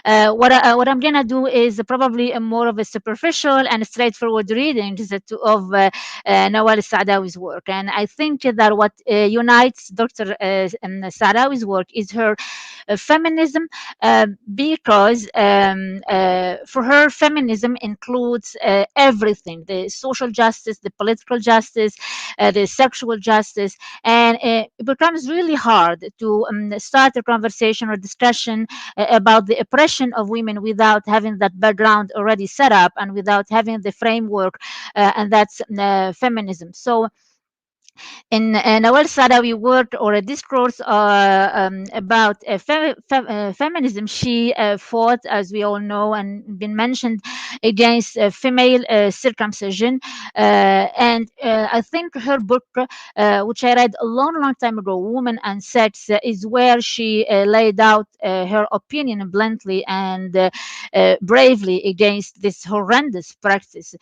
What I'm going to do is probably a more of a superficial and straightforward reading Nawal Saadawi's work. And I think that what unites Dr. Saadawi's work is her feminism, because for her, feminism includes everything: the social justice, the political justice, the sexual justice. And it becomes really hard to start a conversation or discussion about the oppression of women without having that background already set up and without having the framework, and that's feminism. So in Nawal Saadawi worked or a discourse about feminism. She fought, as we all know and been mentioned, against female circumcision. And I think her book, which I read a long time ago, Woman and Sex, is where she laid out her opinion bluntly and bravely against this horrendous practice.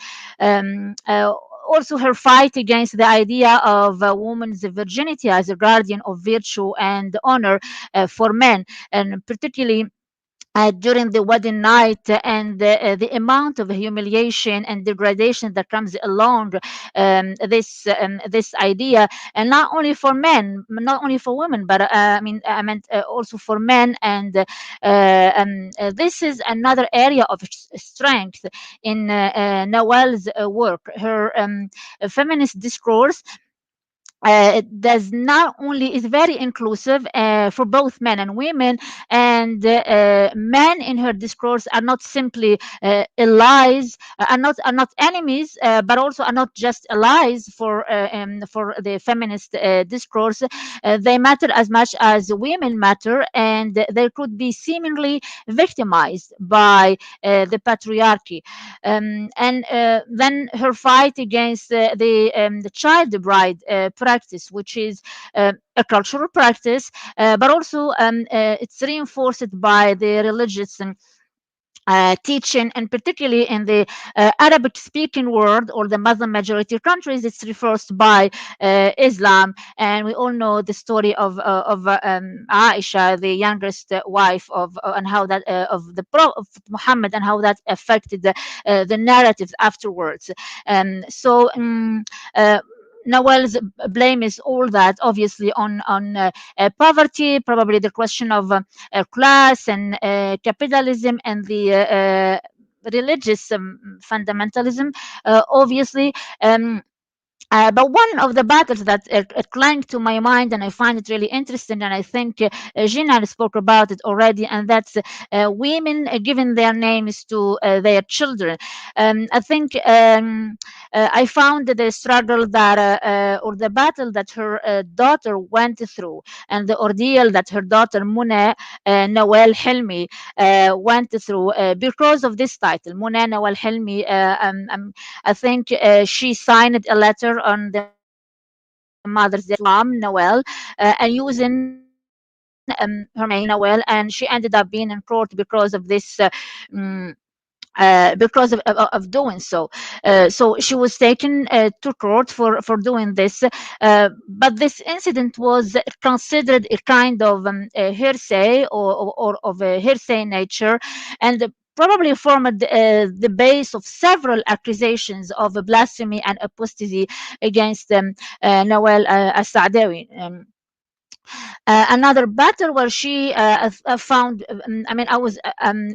Also, her fight against the idea of a woman's virginity as a guardian of virtue and honor for men, and particularly during the wedding night, and the amount of humiliation and degradation that comes along this idea, and not only for men, not only for women, but I meant also for men. And this is another area of strength in Nawal's work. Her feminist discourse it does not only is very inclusive for both men and women, and men in her discourse are not simply allies, are not enemies, but also are not just allies for the feminist discourse. They matter as much as women matter, and they could be seemingly victimized by the patriarchy. And then her fight against the child bride practice, which is a cultural practice, but also it's reinforced by the religious teaching, and particularly in the Arabic speaking world or the Muslim majority countries, it's reversed by Islam. And we all know the story of Aisha, the youngest wife of and how that of the Prophet Muhammad, and how that affected the narratives afterwards. So uh, Nawal's blame is all that obviously on poverty, probably the question of class and capitalism, and the religious fundamentalism, obviously. But one of the battles that clung to my mind, and I find it really interesting, and I think Ginan spoke about it already, and that's women giving their names to their children. I think I found the struggle that, or the battle that her daughter went through, and the ordeal that her daughter Muna Nawal Helmi went through because of this title, Muna Nawal Helmi. I think she signed a letter on the Mother's Day Islam, Nawal, and using her name Nawal, and she ended up being in court because of this. Because of doing so. So she was taken to court for doing this. But this incident was considered a kind of hearsay, or of a hearsay nature, and probably formed the base of several accusations of blasphemy and apostasy against Nawal El Saadawi. Another battle where she found, I mean, I was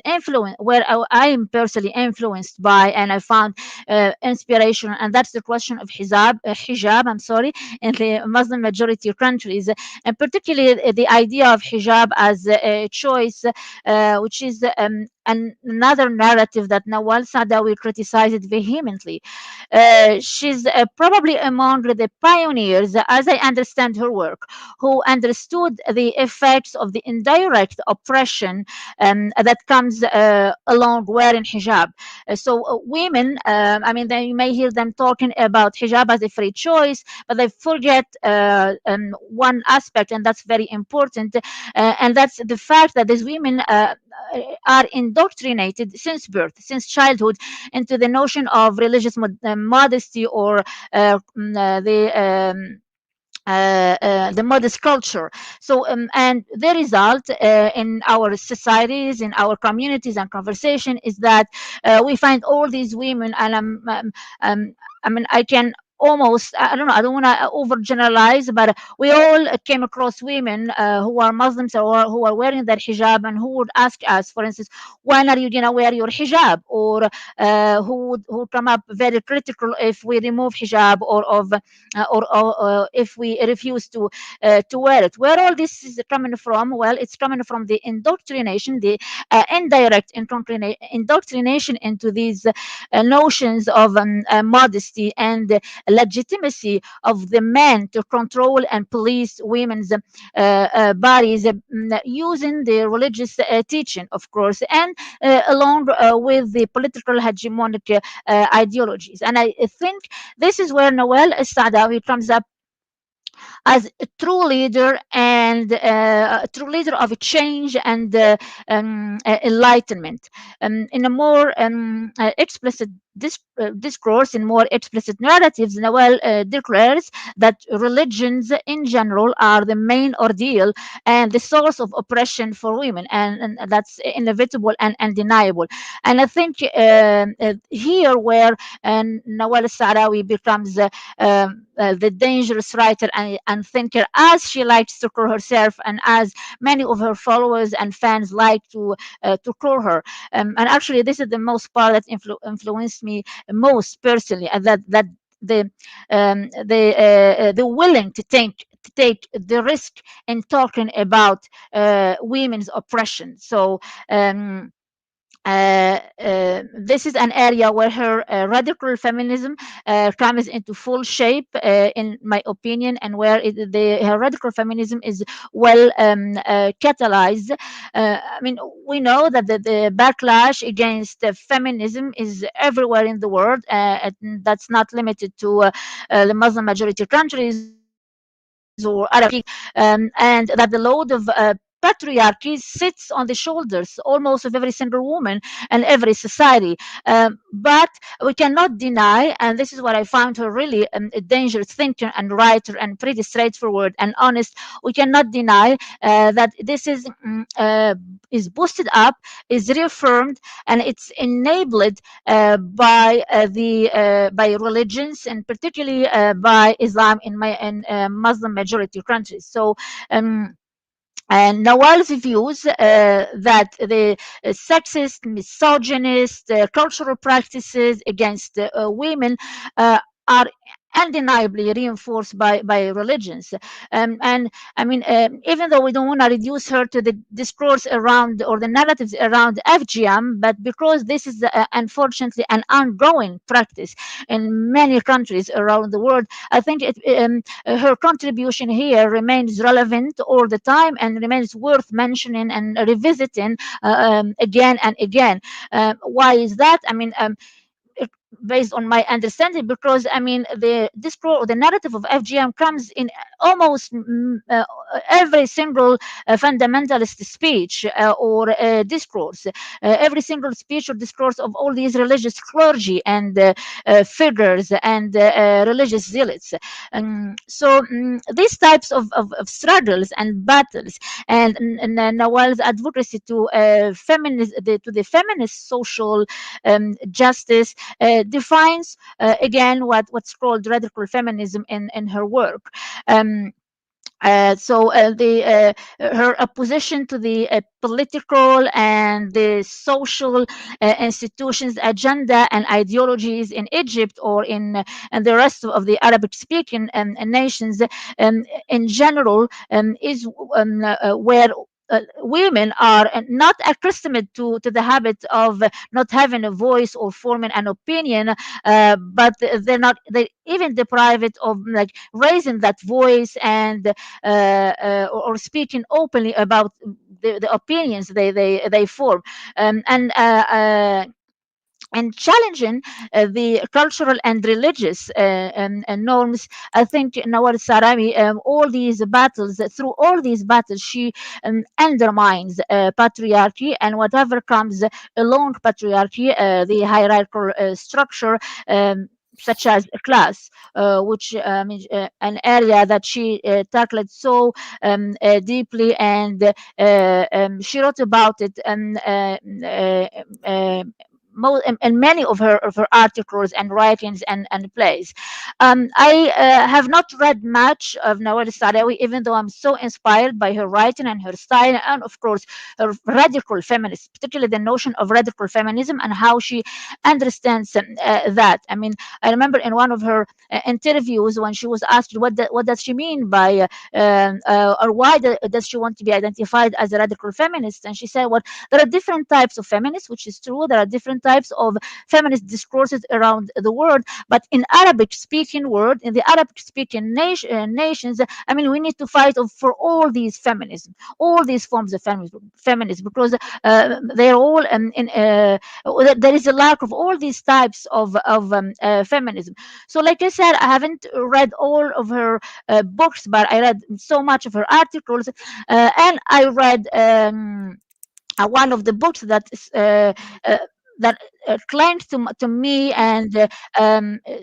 influenced, where I am personally influenced by, and I found inspiration, and that's the question of hijab, I'm sorry, in the Muslim majority countries, and particularly the idea of hijab as a choice, which is another narrative that Nawal Saadawi criticized vehemently. She's probably among the pioneers, as I understand her work, who understood the effects of the indirect oppression that comes along wearing hijab. So women, I mean, you may hear them talking about hijab as a free choice, but they forget one aspect, and that's very important, and that's the fact that these women are indoctrinated since birth, since childhood, into the notion of religious modesty, or the modest culture. So, and the result in our societies, in our communities and conversation, is that we find all these women, and I mean, I can almost, I don't know, I don't want to overgeneralize, but we all came across women who are Muslims, or who are wearing their hijab, and who would ask us, for instance, when are you gonna wear your hijab? Or who come up very critical if we remove hijab, or if we refuse to wear it. Where all this is coming from? Well, it's coming from the indoctrination, the indirect indoctrination into these notions of modesty and legitimacy of the men to control and police women's bodies, using the religious teaching, of course, and along with the political hegemonic ideologies. And I think this is where Nawal El Saadawi comes up as a true leader and a true leader of a change and enlightenment. In a more explicit discourse, in more explicit narratives, Nawal declares that religions in general are the main ordeal and the source of oppression for women, and that's inevitable and undeniable. And I think here where Nawal Saadawi becomes the dangerous writer and thinker, as she likes to call herself, and as many of her followers and fans like to call her. And actually, this is the most part that influenced me most personally, and that the willing to take the risk in talking about women's oppression. So this is an area where her radical feminism comes into full shape, in my opinion, and where her radical feminism is well catalyzed. I mean, we know that the backlash against feminism is everywhere in the world. And that's not limited to the Muslim majority countries or Arab countries, and that the load of patriarchy sits on the shoulders almost of every single woman and every society. But we cannot deny, and this is what I found her really a dangerous thinker and writer and pretty straightforward and honest. We cannot deny that this is boosted up, is reaffirmed, and it's enabled by religions, and particularly by Islam in Muslim majority countries. So and Nawal's views that the sexist, misogynist, cultural practices against women are undeniably reinforced by religions. And I mean, even though we don't want to reduce her to the discourse around or the narratives around FGM, but because this is unfortunately an ongoing practice in many countries around the world, I think her contribution here remains relevant all the time and remains worth mentioning and revisiting again and again. Why is that? I mean, based on my understanding, because I mean the narrative of FGM comes in almost every single fundamentalist speech or discourse, every single speech or discourse of all these religious clergy and figures and religious zealots. So these types of struggles and battles and Nawal's advocacy to to the feminist social justice defines again what's called radical feminism in her work. So her opposition to the political and the social institutions agenda and ideologies in Egypt or in and the rest of the Arabic-speaking nations in general is where women are not accustomed to the habit of not having a voice or forming an opinion, they even deprive it of like raising that voice and or speaking openly about the opinions they form, and challenging the cultural and religious norms. I think Nawal Sarami, through all these battles, she undermines patriarchy and whatever comes along patriarchy, the hierarchical structure. Such as a class, which an area that she tackled so deeply, and she wrote about it and many of her articles and writings and plays. I have not read much of Nawal Saadawi, even though I'm so inspired by her writing and her style, and of course her radical feminist, particularly the notion of radical feminism and how she understands that. I mean, I remember in one of her interviews when she was asked what does she mean by or why does she want to be identified as a radical feminist, and she said, well, there are different types of feminists, which is true. There are different types of feminist discourses around the world. But in Arabic-speaking world, in the Arabic-speaking nations, I mean, we need to fight for all these feminism, all these forms of feminism, because they're all there is a lack of all these types of feminism. So, like I said, I haven't read all of her books, but I read so much of her articles, and I read one of the books that that claimed to me and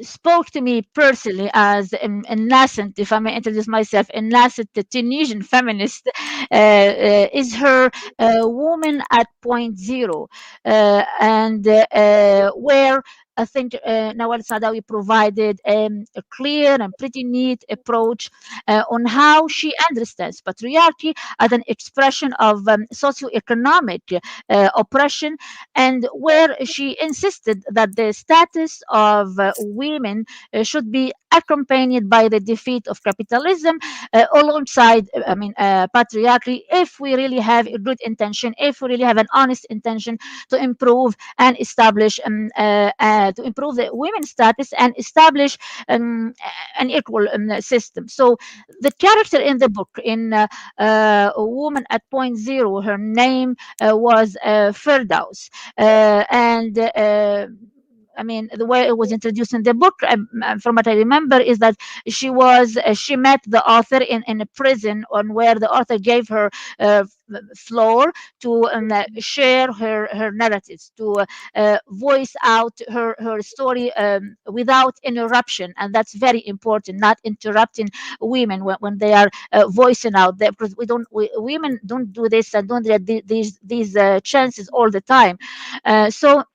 spoke to me personally as a nascent, if I may introduce myself, a nascent Tunisian feminist, is her Woman at Point Zero, and where I think Nawal Saadawi provided a clear and pretty neat approach on how she understands patriarchy as an expression of socioeconomic oppression, and where she insisted that the status of women should be accompanied by the defeat of capitalism alongside, patriarchy, if we really have a good intention, if we really have an honest intention to improve and establish, to improve the women's status and establish an equal system. So the character in the book, in A Woman at Point Zero, her name was Firdaus. And I mean, the way it was introduced in the book, from what I remember, is that she met the author in a prison, on where the author gave her floor to share her narratives, to voice out her story without interruption, and that's very important. Not interrupting women when they are voicing out there, because women don't do this and don't get these chances all the time. So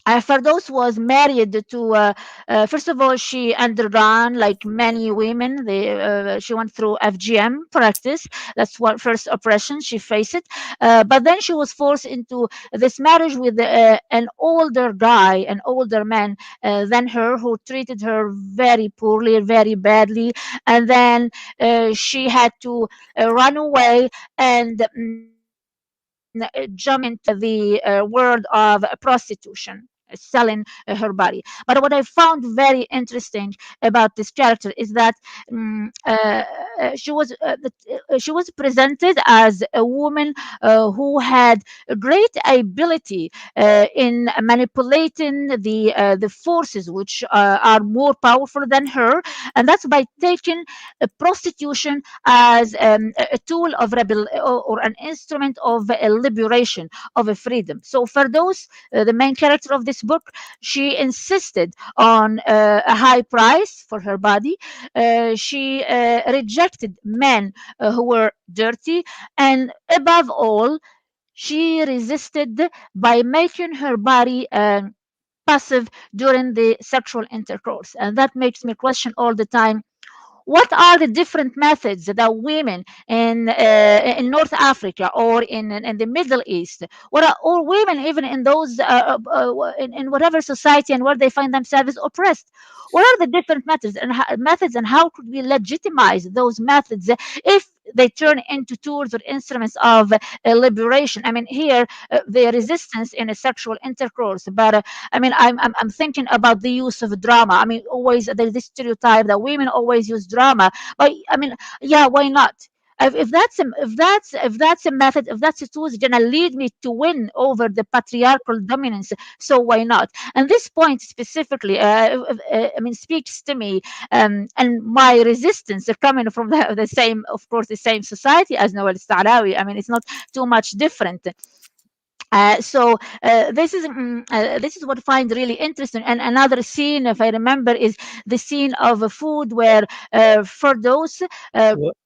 Firdaus was married to, first of all, she undergone, like many women, she went through FGM practice. That's what first oppression she faced. But then she was forced into this marriage with an older guy, an older man than her, who treated her very poorly, very badly. And then she had to run away and jump into the world of prostitution, selling her body. But what I found very interesting about this character is that she was presented as a woman who had a great ability in manipulating the forces which are more powerful than her, and that's by taking prostitution as a tool of rebel, or an instrument of liberation, of a freedom. So Firdaus, the main character of this book, she insisted on a high price for her body. She rejected men who were dirty, and above all, she resisted by making her body passive during the sexual intercourse. And that makes me question all the time, what are the different methods that women in North Africa, or in the Middle East, or women even in those in whatever society and where they find themselves oppressed, what are the different methods, and how could we legitimize those methods if they turn into tools or instruments of liberation? I mean, here the resistance in a sexual intercourse, but I mean, I'm thinking about the use of drama. I mean, always there's this stereotype that women always use drama, but I mean, yeah, why not? If that's a method, if that's a tool, it's gonna lead me to win over the patriarchal dominance. So why not? And this point specifically, I mean, speaks to me, and my resistance coming from the same, of course, the same society as Nawal El Saadawi. I mean, it's not too much different. This is what I find really interesting. And another scene, if I remember, is the scene of a food where Firdaus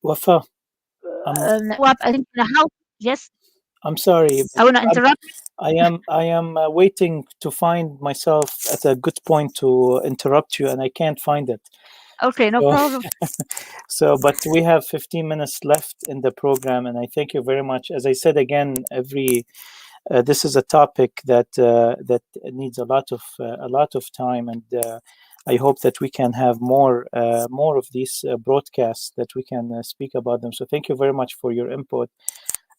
Wafa, I think in a house. Yes, I'm sorry, I want to interrupt. I am waiting to find myself at a good point to interrupt you, and I can't find it. Okay, no problem. But we have 15 minutes left in the program, and I thank you very much. As I said again, this is a topic that needs a lot of time, and I hope that we can have more of these broadcasts that we can speak about them. So thank you very much for your input.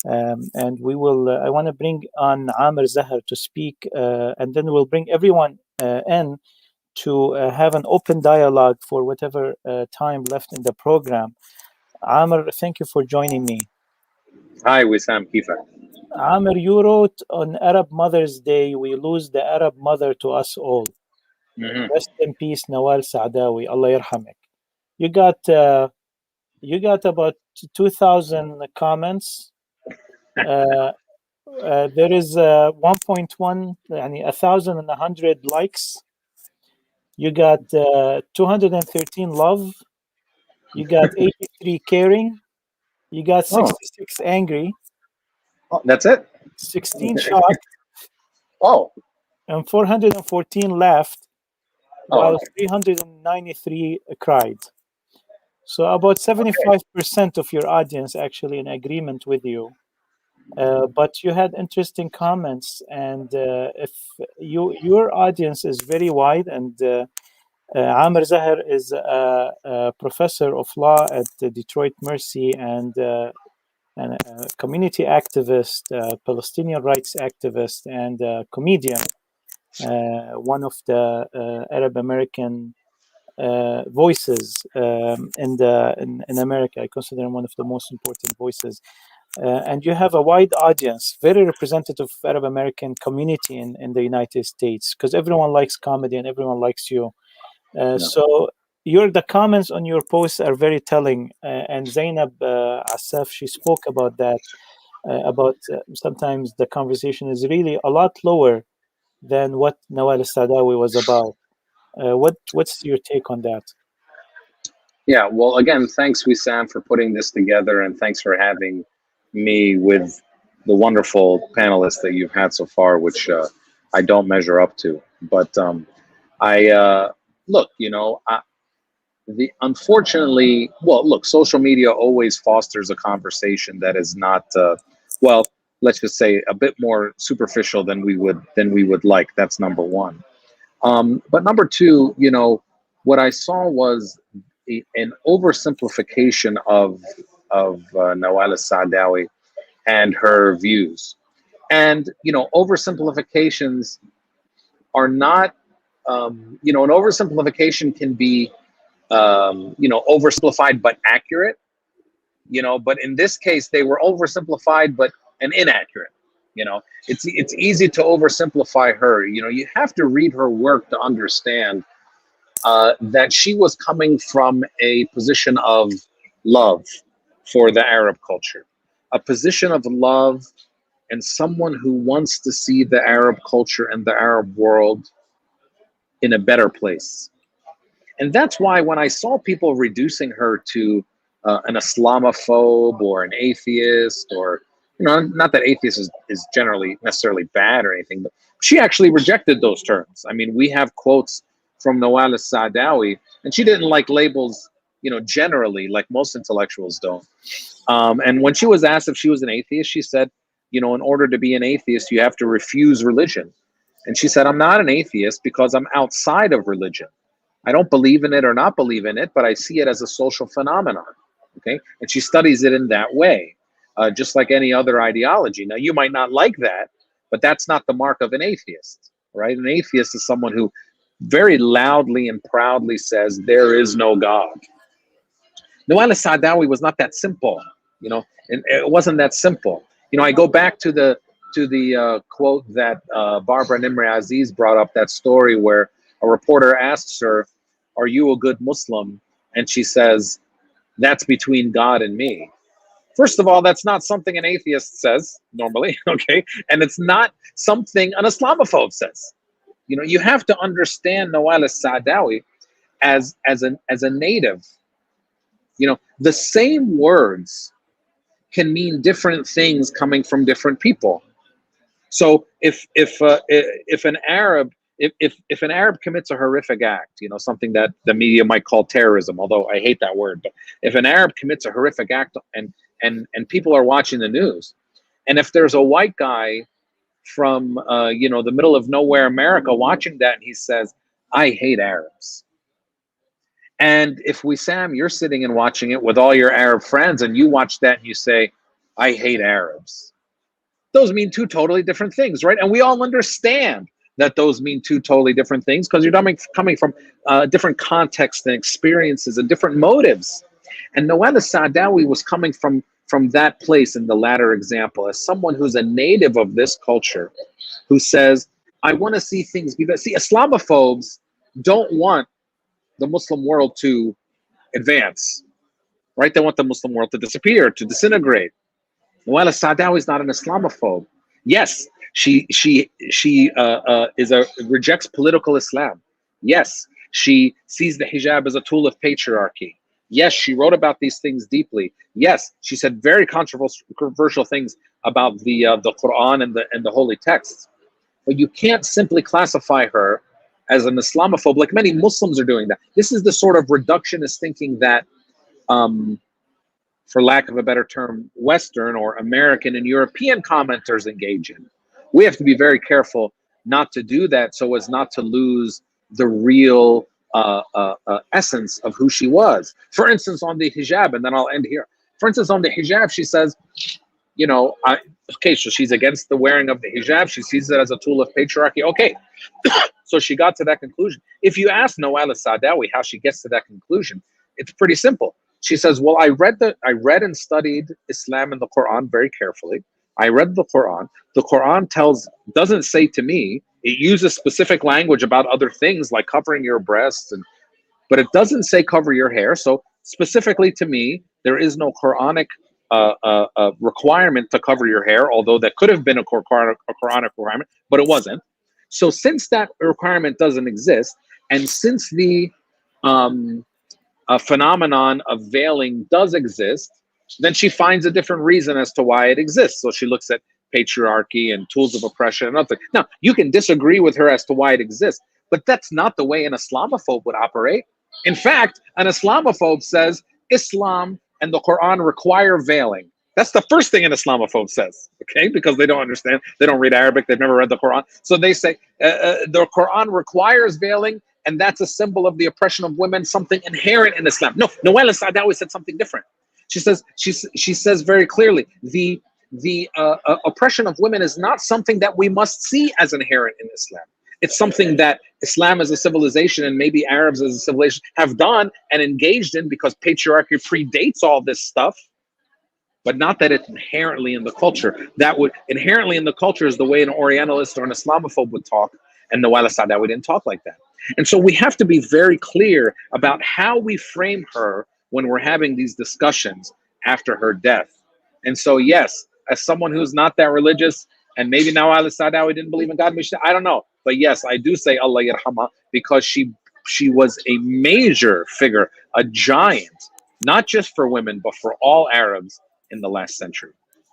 And we will. I want to bring on Amr Zahar to speak, and then we'll bring everyone in to have an open dialogue for whatever time left in the program. Amr, thank you for joining me. Hi, Wissam. Kifak. Amr, you wrote on Arab Mother's Day, we lose the Arab mother to us all. Rest in peace, Nawal El Saadawi. Allah yarhamek. You got about 2,000 comments. There is 1.1, 1,100 likes. You got 213 love. You got 83 caring. You got 66 angry. Oh, that's it? 16 shocked. And 414 laughed, while 393 cried. So about 75% of your audience actually in agreement with you. But you had interesting comments, and if your audience is very wide, and Amr Zahar is a professor of law at the Detroit Mercy and a community activist, Palestinian rights activist, and a comedian, one of the Arab American voices in America. I consider him one of the most important voices. And you have a wide audience, very representative of Arab American community in the United States, because everyone likes comedy and everyone likes you. So the comments on your posts are very telling. And Zainab Asaf, she spoke about that, about sometimes the conversation is really a lot lower than what Nawal El Saadawi was about. What's your take on that? Yeah, well, again, thanks, Wissam, for putting this together, and thanks for having me with the wonderful panelists that you've had so far, which I don't measure up to. But look, unfortunately, social media always fosters a conversation that is not, let's just say, a bit more superficial than we would like. That's number one. But number two, what I saw was an oversimplification of Nawal El Saadawi and her views. And, oversimplifications are not, an oversimplification can be, oversimplified but accurate, but in this case, they were oversimplified and inaccurate. It's easy to oversimplify her. You have to read her work to understand that she was coming from a position of love for the Arab culture, a position of love, and someone who wants to see the Arab culture and the Arab world in a better place. And that's why when I saw people reducing her to an Islamophobe or an atheist, or not that atheist is generally necessarily bad or anything, but she actually rejected those terms. I mean, we have quotes from Nawal El Saadawi, and she didn't like labels, generally, like most intellectuals don't. And when she was asked if she was an atheist, she said, in order to be an atheist, you have to refuse religion. And she said, I'm not an atheist because I'm outside of religion. I don't believe in it or not believe in it, but I see it as a social phenomenon. Okay, and she studies it in that way, just like any other ideology. Now, you might not like that, but that's not the mark of an atheist, right? An atheist is someone who very loudly and proudly says there is no God. Nawal El Saadawi was not that simple, and it wasn't that simple. I go back to the quote that Barbara Nimri Aziz brought up, that story where a reporter asks her, "Are you a good Muslim?" And she says, "That's between God and me." First of all, that's not something an atheist says normally, okay? And it's not something an Islamophobe says. You have to understand Nawal El Saadawi as a native. The same words can mean different things coming from different people. So if an Arab commits a horrific act, something that the media might call terrorism, although I hate that word, but if an Arab commits a horrific act and people are watching the news, and if there's a white guy from the middle of nowhere America watching that, and he says, "I hate Arabs," and if Wissam, you're sitting and watching it with all your Arab friends, and you watch that and you say, I hate Arabs. Those mean two totally different things, right? And we all understand that those mean two totally different things because you're coming from different contexts and experiences and different motives. And Nawal El Saadawi was coming from that place in the latter example as someone who's a native of this culture, who says, I want to see things be better. See, Islamophobes don't want the Muslim world to advance, right? They want the Muslim world to disappear, to disintegrate. Nawal El Saadawi is not an Islamophobe. Yes, she rejects political Islam. Yes, she sees the hijab as a tool of patriarchy. Yes, she wrote about these things deeply. Yes, she said very controversial things about the Quran and the holy texts. But you can't simply classify her as an Islamophobe, like many Muslims are doing that. This is the sort of reductionist thinking that, for lack of a better term, Western or American and European commenters engage in. We have to be very careful not to do that so as not to lose the real essence of who she was. For instance, on the hijab, and then I'll end here. For instance, on the hijab, she says, you know, okay, so she's against the wearing of the hijab. She sees it as a tool of patriarchy. Okay, so she got to that conclusion. If you ask Nawal El Saadawi how she gets to that conclusion, it's pretty simple. She says, well, I read and studied Islam and the Quran very carefully. I read the Quran. The Quran doesn't say to me, it uses specific language about other things like covering your breasts, but it doesn't say cover your hair. So specifically to me, there is no Quranic requirement to cover your hair, although that could have been a Quranic requirement, but it wasn't. So since that requirement doesn't exist, and since the phenomenon of veiling does exist, then she finds a different reason as to why it exists. So she looks at patriarchy and tools of oppression and other things. Now, you can disagree with her as to why it exists, but that's not the way an Islamophobe would operate. In fact, an Islamophobe says Islam and the Quran require veiling. That's the first thing an Islamophobe says, okay? Because they don't understand, they don't read Arabic, they've never read the Quran. So they say the Quran requires veiling, and that's a symbol of the oppression of women, something inherent in Islam. No, Nawal El Saadawi said something different. She says very clearly, the oppression of women is not something that we must see as inherent in Islam. It's something that Islam as a civilization and maybe Arabs as a civilization have done and engaged in because patriarchy predates all this stuff, but not that it's inherently in the culture. That would inherently in the culture is the way an Orientalist or an Islamophobe would talk, and Nawal El Saadawi didn't talk like that. And so we have to be very clear about how we frame her when we're having these discussions after her death. And so, yes, as someone who's not that religious, and maybe Nawal El Saadawi didn't believe in God, I don't know. But yes, I do say Allah yarhamah because she was a major figure, a giant, not just for women, but for all Arabs in the last century.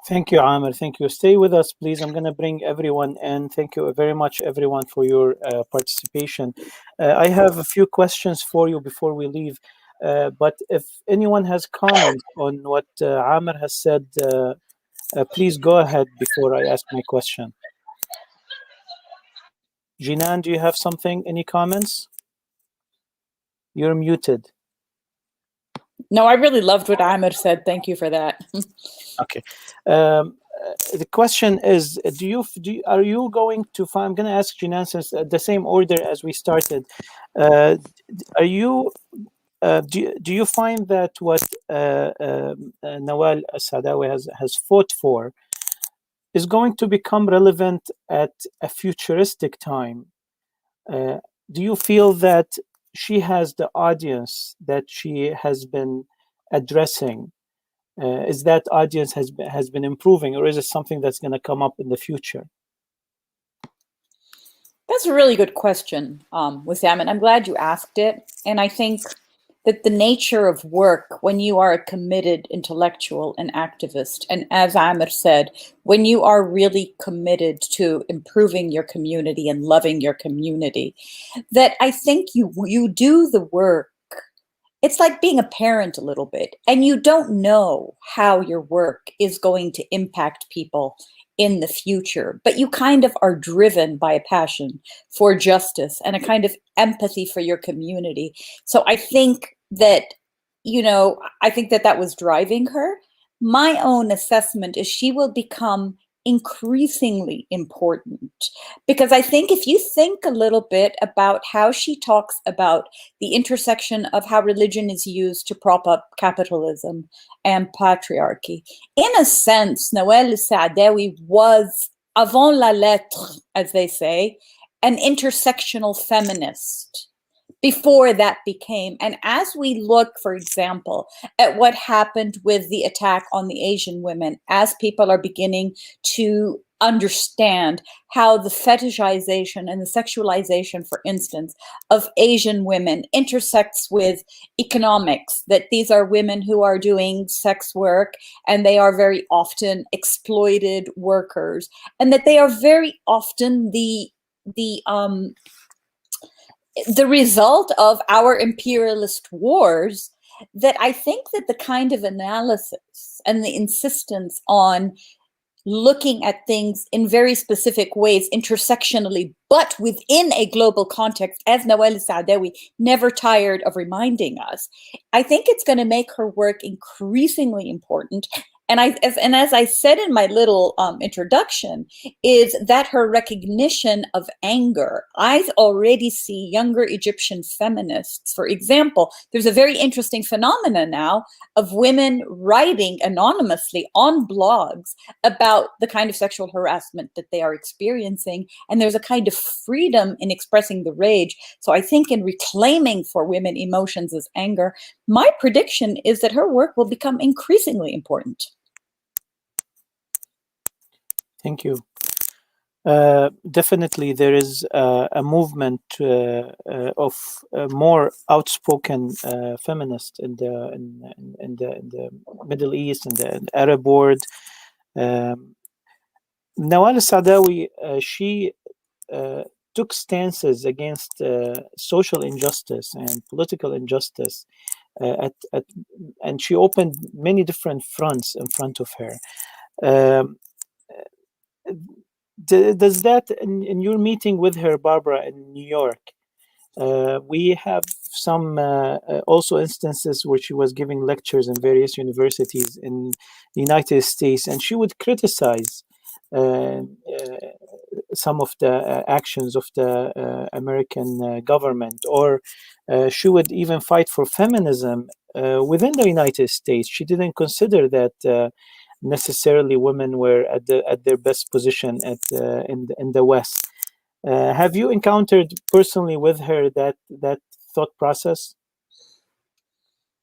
Thank you, Amir. Thank you. Stay with us, please. I'm going to bring everyone in. Thank you very much, everyone, for your participation. I have a few questions for you before we leave. But if anyone has comments on what Amir has said, please go ahead before I ask my question. Ginan, do you have something? Any comments? You're muted. No, I really loved what Amir said. Thank you for that. Okay. The question is, are you going to find? I'm going to ask Ginan since the same order as we started. Are you? Do you find that what Nawal El Saadawi has fought for is going to become relevant at a futuristic time? Do you feel that she has the audience that she has been addressing? Is that audience has been improving, or is it something that's going to come up in the future? That's a really good question, Wissam, and I'm glad you asked it. And I think that the nature of work, when you are a committed intellectual and activist, and as Amir said, when you are really committed to improving your community and loving your community, that I think you do the work. It's like being a parent a little bit, and you don't know how your work is going to impact people in the future, but you kind of are driven by a passion for justice and a kind of empathy for your community. So I think that, I think that was driving her. my own assessment is she will become increasingly important, because I think if you think a little bit about how she talks about the intersection of how religion is used to prop up capitalism and patriarchy, in a sense, Nawal El Saadawi was, avant la lettre, as they say, an intersectional feminist before that became. And as we look, for example, at what happened with the attack on the Asian women, as people are beginning to understand how the fetishization and the sexualization, for instance, of Asian women intersects with economics, that these are women who are doing sex work and they are very often exploited workers, and that they are very often the result of our imperialist wars, that I think that the kind of analysis and the insistence on looking at things in very specific ways, intersectionally, but within a global context, as Nawal El Saadawi never tired of reminding us, I think it's going to make her work increasingly important. And as I said in my little introduction, is that her recognition of anger. I already see younger Egyptian feminists, for example. There's a very interesting phenomenon now of women writing anonymously on blogs about the kind of sexual harassment that they are experiencing. And there's a kind of freedom in expressing the rage. So I think in reclaiming for women emotions as anger, my prediction is that her work will become increasingly important. Thank you. Definitely, there is a movement of more outspoken feminists in the Middle East and the Arab world. Nawal El Saadawi, she took stances against social injustice and political injustice, and she opened many different fronts in front of her. Does that, in your meeting with her, Barbara, in New York, we have some also instances where she was giving lectures in various universities in the United States, and she would criticize some of the actions of the American government, or she would even fight for feminism within the United States. She didn't consider that necessarily women were at their best position in the West. Have you encountered personally with her that thought process?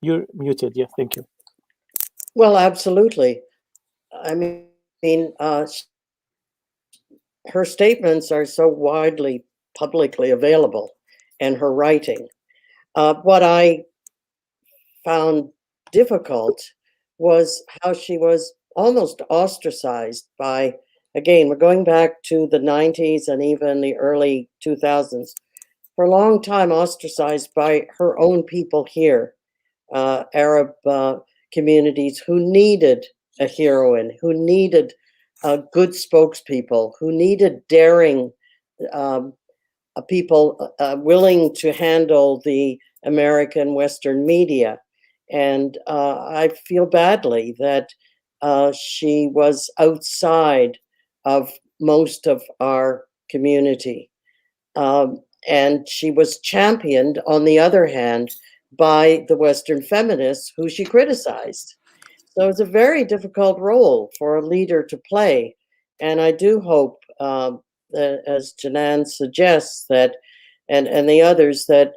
You're muted. Yeah, thank you. Well, absolutely. I mean, her statements are so widely publicly available, and her writing. What I found difficult was how she was almost ostracized by, again, we're going back to the 90s and even the early 2000s, for a long time ostracized by her own people here, Arab communities who needed a heroine, who needed good spokespeople, who needed daring people willing to handle the American Western media. And I feel badly that she was outside of most of our community. And she was championed, on the other hand, by the Western feminists who she criticized. So it's a very difficult role for a leader to play. And I do hope, that, as Ginan suggests, that, and the others, that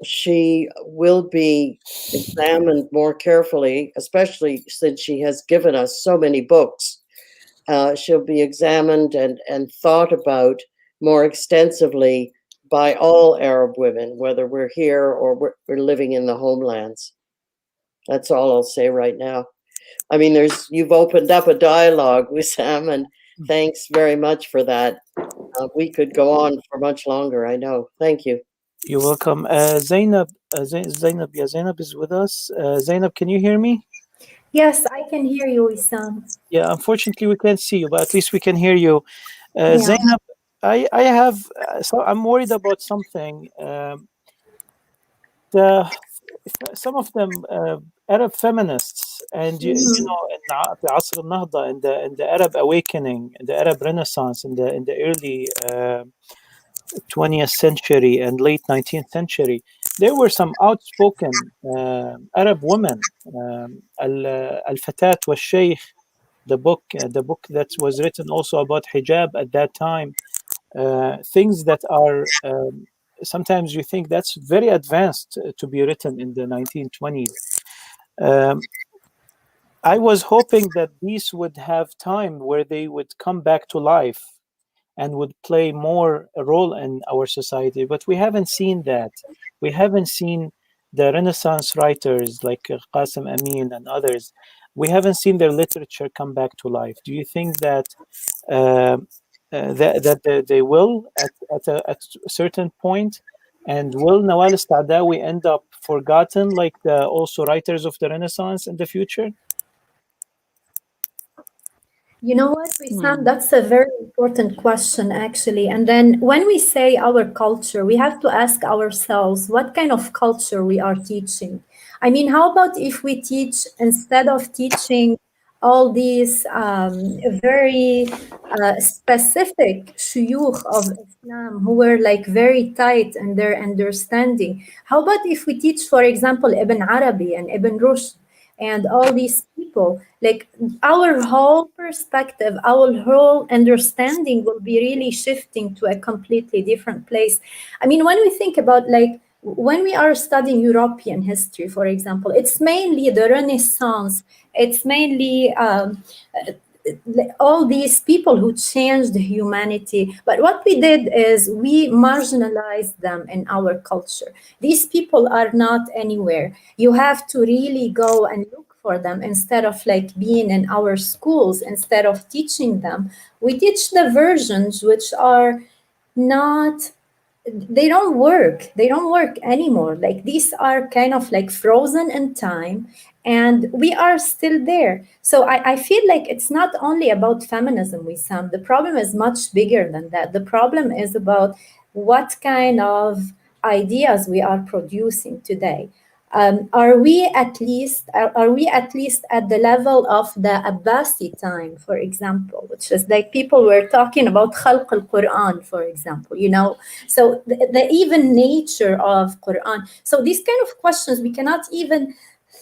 she will be examined more carefully, especially since she has given us so many books. She'll be examined and thought about more extensively by all Arab women, whether we're here or we're living in the homelands. That's all I'll say right now. I mean, you've opened up a dialogue, Wissam, and thanks very much for that. We could go on for much longer, I know. Thank you. You're welcome. Zainab, Zainab is with us. Zainab, can you hear me? Yes, I can hear you, Wissam. Yeah, unfortunately we can't see you, but at least we can hear you. Yeah. Zainab, I have, so I'm worried about something. some of them Arab feminists, and you know, in the Asr al-Nahda, in the Arab awakening, in the Arab Renaissance, in the early 20th century and late 19th century, there were some outspoken Arab women. Al-Fatat wa Sheikh, the book that was written also about hijab at that time, things that are sometimes you think that's very advanced to be written in the 1920s. I was hoping that these would have time where they would come back to life and would play more a role in our society, but we haven't seen that. We haven't seen the Renaissance writers like Qasim Amin and others. We haven't seen their literature come back to life. Do you think that they will at a certain point? And will Nawal El Saadawi end up forgotten like the also writers of the Renaissance in the future? You know what, Wissam, that's a very important question, actually. And then when we say our culture, we have to ask ourselves what kind of culture we are teaching. I mean, how about if we teach, instead of teaching all these very specific shuyukh of Islam who were like very tight in their understanding, how about if we teach, for example, Ibn Arabi and Ibn Rushd and all these people, like our whole perspective, our whole understanding will be really shifting to a completely different place. I mean, when we think about like, when we are studying European history, for example, it's mainly the Renaissance, it's mainly all these people who changed humanity. But what we did is we marginalized them in our culture. These people are not anywhere. You have to really go and look for them instead of like being in our schools, instead of teaching them. We teach the versions which are not, they don't work anymore. Like these are kind of like frozen in time, and we are still there. So I feel like it's not only about feminism, Wissam. The problem is much bigger than that. The problem is about what kind of ideas we are producing today. Are we at least at the level of the Abbasi time, for example, which is like people were talking about Khalq al-Quran, for example, you know, so the even nature of Quran. So these kind of questions we cannot even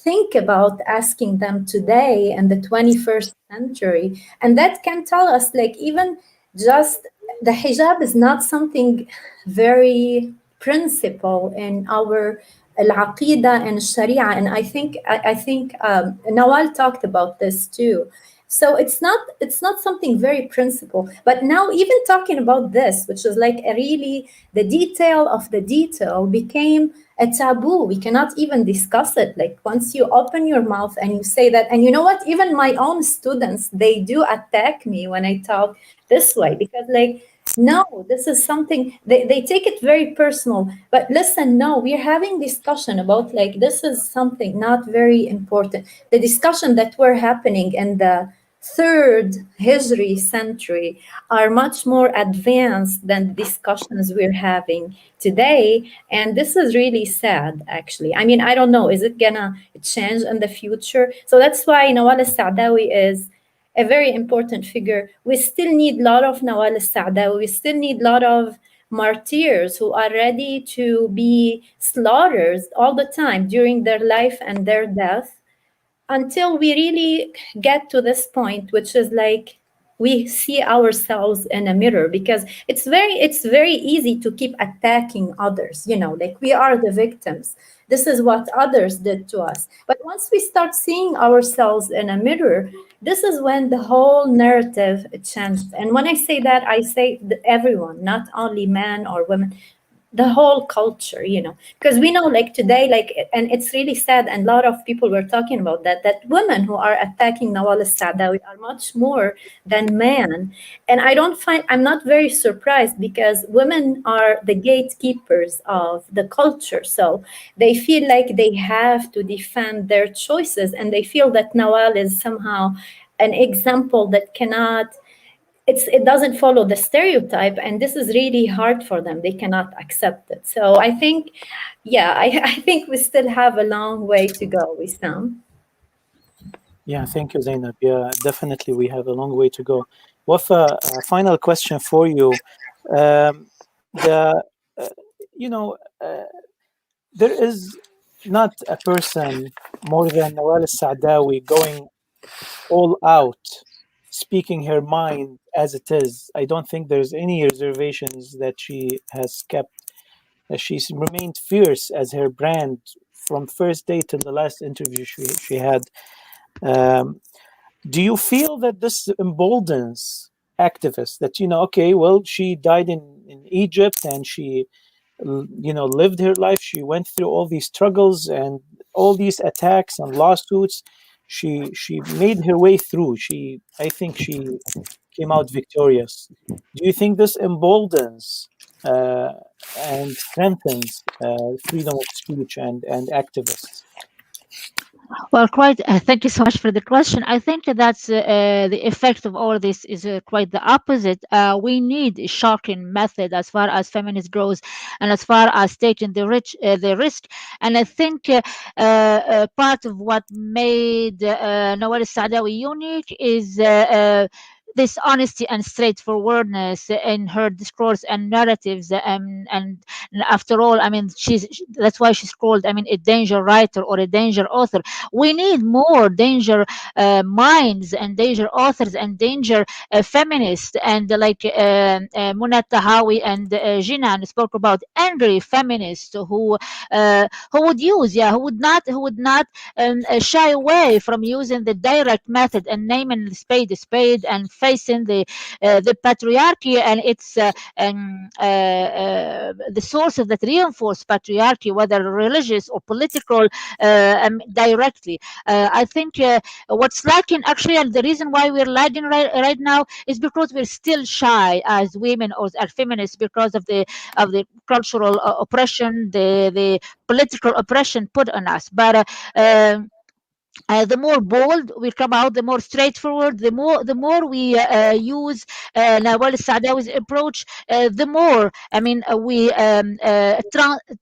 think about asking them today in the 21st century. And that can tell us like even just the hijab is not something very principal in our al-aqidah and sharia. And I think Nawal talked about this too. So it's not something very principal. But now even talking about this, which is like a really the detail of the detail, became a taboo. We cannot even discuss it. Like once you open your mouth and you say that, and you know what, even my own students, they do attack me when I talk this way, because like, no, this is something, they take it very personal. But listen, no, we're having discussion about like, this is something not very important. The discussion that were happening in the 3rd Hijri century are much more advanced than the discussions we're having today. And this is really sad, actually. I mean, I don't know, is it gonna change in the future? So that's why Nawal El Saadawi is a very important figure. We still need a lot of Nawal El Saadawi. We still need a lot of martyrs who are ready to be slaughtered all the time during their life and their death, until we really get to this point, which is like we see ourselves in a mirror. Because it's very easy to keep attacking others, you know, like we are the victims. This is what others did to us. But once we start seeing ourselves in a mirror, this is when the whole narrative changed. And when I say that, I say everyone, not only men or women, the whole culture, you know, because we know like today, like, and it's really sad, and a lot of people were talking about that women who are attacking Nawal El Saadawi are much more than men. And I'm not very surprised, because women are the gatekeepers of the culture. So they feel like they have to defend their choices, and they feel that Nawal is somehow an example that cannot it doesn't follow the stereotype, and this is really hard for them. They cannot accept it. So I think, yeah, I think we still have a long way to go, Wissam. Yeah, thank you, Zainab. Yeah, definitely we have a long way to go. Wafa, a final question for you. The you know, there is not a person more than Nawal El Saadawi going all out, speaking her mind as it is. I don't think there's any reservations that she has kept. She's remained fierce as her brand from first day till the last interview she had. Um, do you feel that this emboldens activists that, okay, well, she died in Egypt and she, lived her life. She went through all these struggles and all these attacks and lawsuits. She made her way through. I think she came out victorious. Do you think this emboldens and strengthens freedom of speech and activists? Well, quite. Thank you so much for the question. I think that's the effect of all this is quite the opposite. We need a shocking method as far as feminist grows, and as far as taking the risk. And I think part of what made Nawal Saadawi unique is. This honesty and straightforwardness in her discourse and narratives, and after all, I mean, that's why she's called, I mean, a danger writer or a danger author. We need more danger minds and danger authors and danger feminists, and like Munat Tahawi and Ginan spoke about angry feminists who would use, who would not shy away from using the direct method and naming the spade and facing the patriarchy and its the sources that reinforce patriarchy, whether religious or political, directly. I think what's lacking actually, and the reason why we're lagging right now is because we're still shy as women or as feminists because of the cultural oppression, the political oppression put on us. But the more bold we come out, the more straightforward, the more we use Nawal Saadawi's approach, the more, I mean, we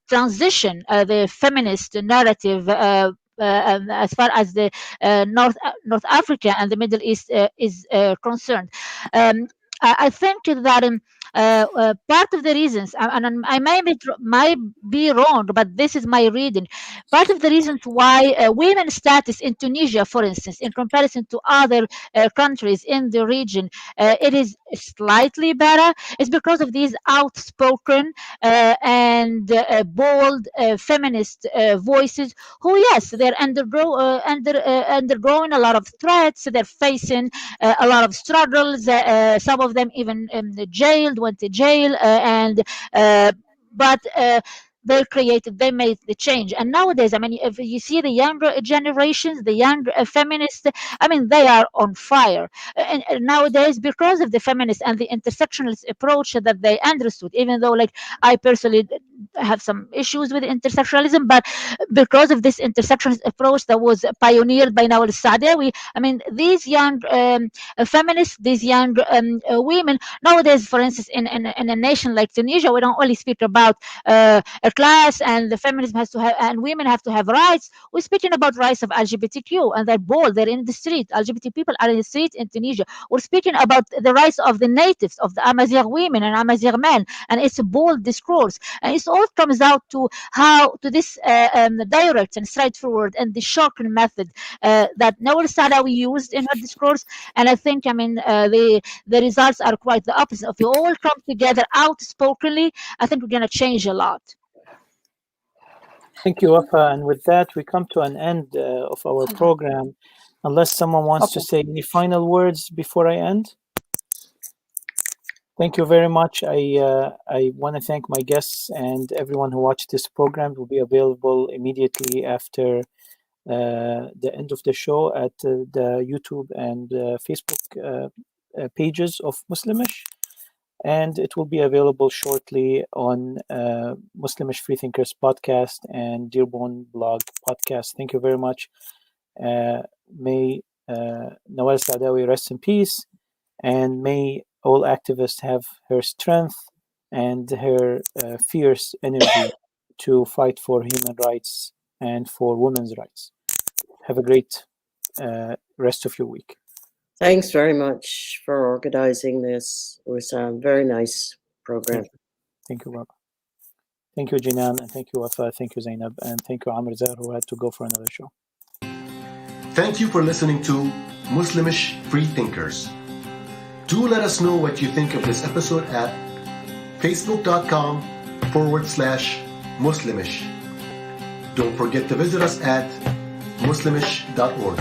transition the feminist narrative. As far as the North Africa and the Middle East is concerned, I think that part of the reasons, and I might be wrong, but this is my reading. Part of the reasons why women's status in Tunisia, for instance, in comparison to other countries in the region, it is slightly better, is because of these outspoken and bold feminist voices who, yes, they're undergoing a lot of threats, they're facing a lot of struggles, some of them even went to jail, but they made the change. And nowadays, I mean, if you see the younger generations, the young feminists, I mean, they are on fire. And nowadays, because of the feminist and the intersectionalist approach that they understood, even though, like, I personally have some issues with intersectionalism, but because of this intersectionalist approach that was pioneered by Nawal Saadawi, I mean, these young feminists, these young women, nowadays, for instance, in a nation like Tunisia, we don't only speak about a class and the feminism has to have, and women have to have rights. We're speaking about rights of LGBTQ, and they're bold, they're in the street. LGBT people are in the street in Tunisia. We're speaking about the rights of the natives, of the Amazigh women and Amazigh men, and it's a bold discourse. And it all comes out to this direct and straightforward and the shocking method that Nawal Saadawi used in her discourse. And I think, I mean, the results are quite the opposite. If we all come together outspokenly, I think we're going to change a lot. Thank you, Wafa. And with that, we come to an end of our program. Unless someone wants to say any final words before I end. Thank you very much. I want to thank my guests and everyone who watched this program. It will be available immediately after the end of the show at the YouTube and Facebook pages of Muslimish. And it will be available shortly on Muslimish Freethinkers Podcast and Dearborn Blog Podcast. Thank you very much. May Nawal Saadawi rest in peace, and may all activists have her strength and her fierce energy to fight for human rights and for women's rights. Have a great rest of your week. Thanks very much for organizing this. It was a very nice program. Thank you, Baba. Thank you, Ginan, and thank you, Wafa. Thank you, Zainab, and thank you, Amr Zahar, who had to go for another show. Thank you for listening to Muslimish Freethinkers. Do let us know what you think of this episode at facebook.com/Muslimish. Don't forget to visit us at muslimish.org.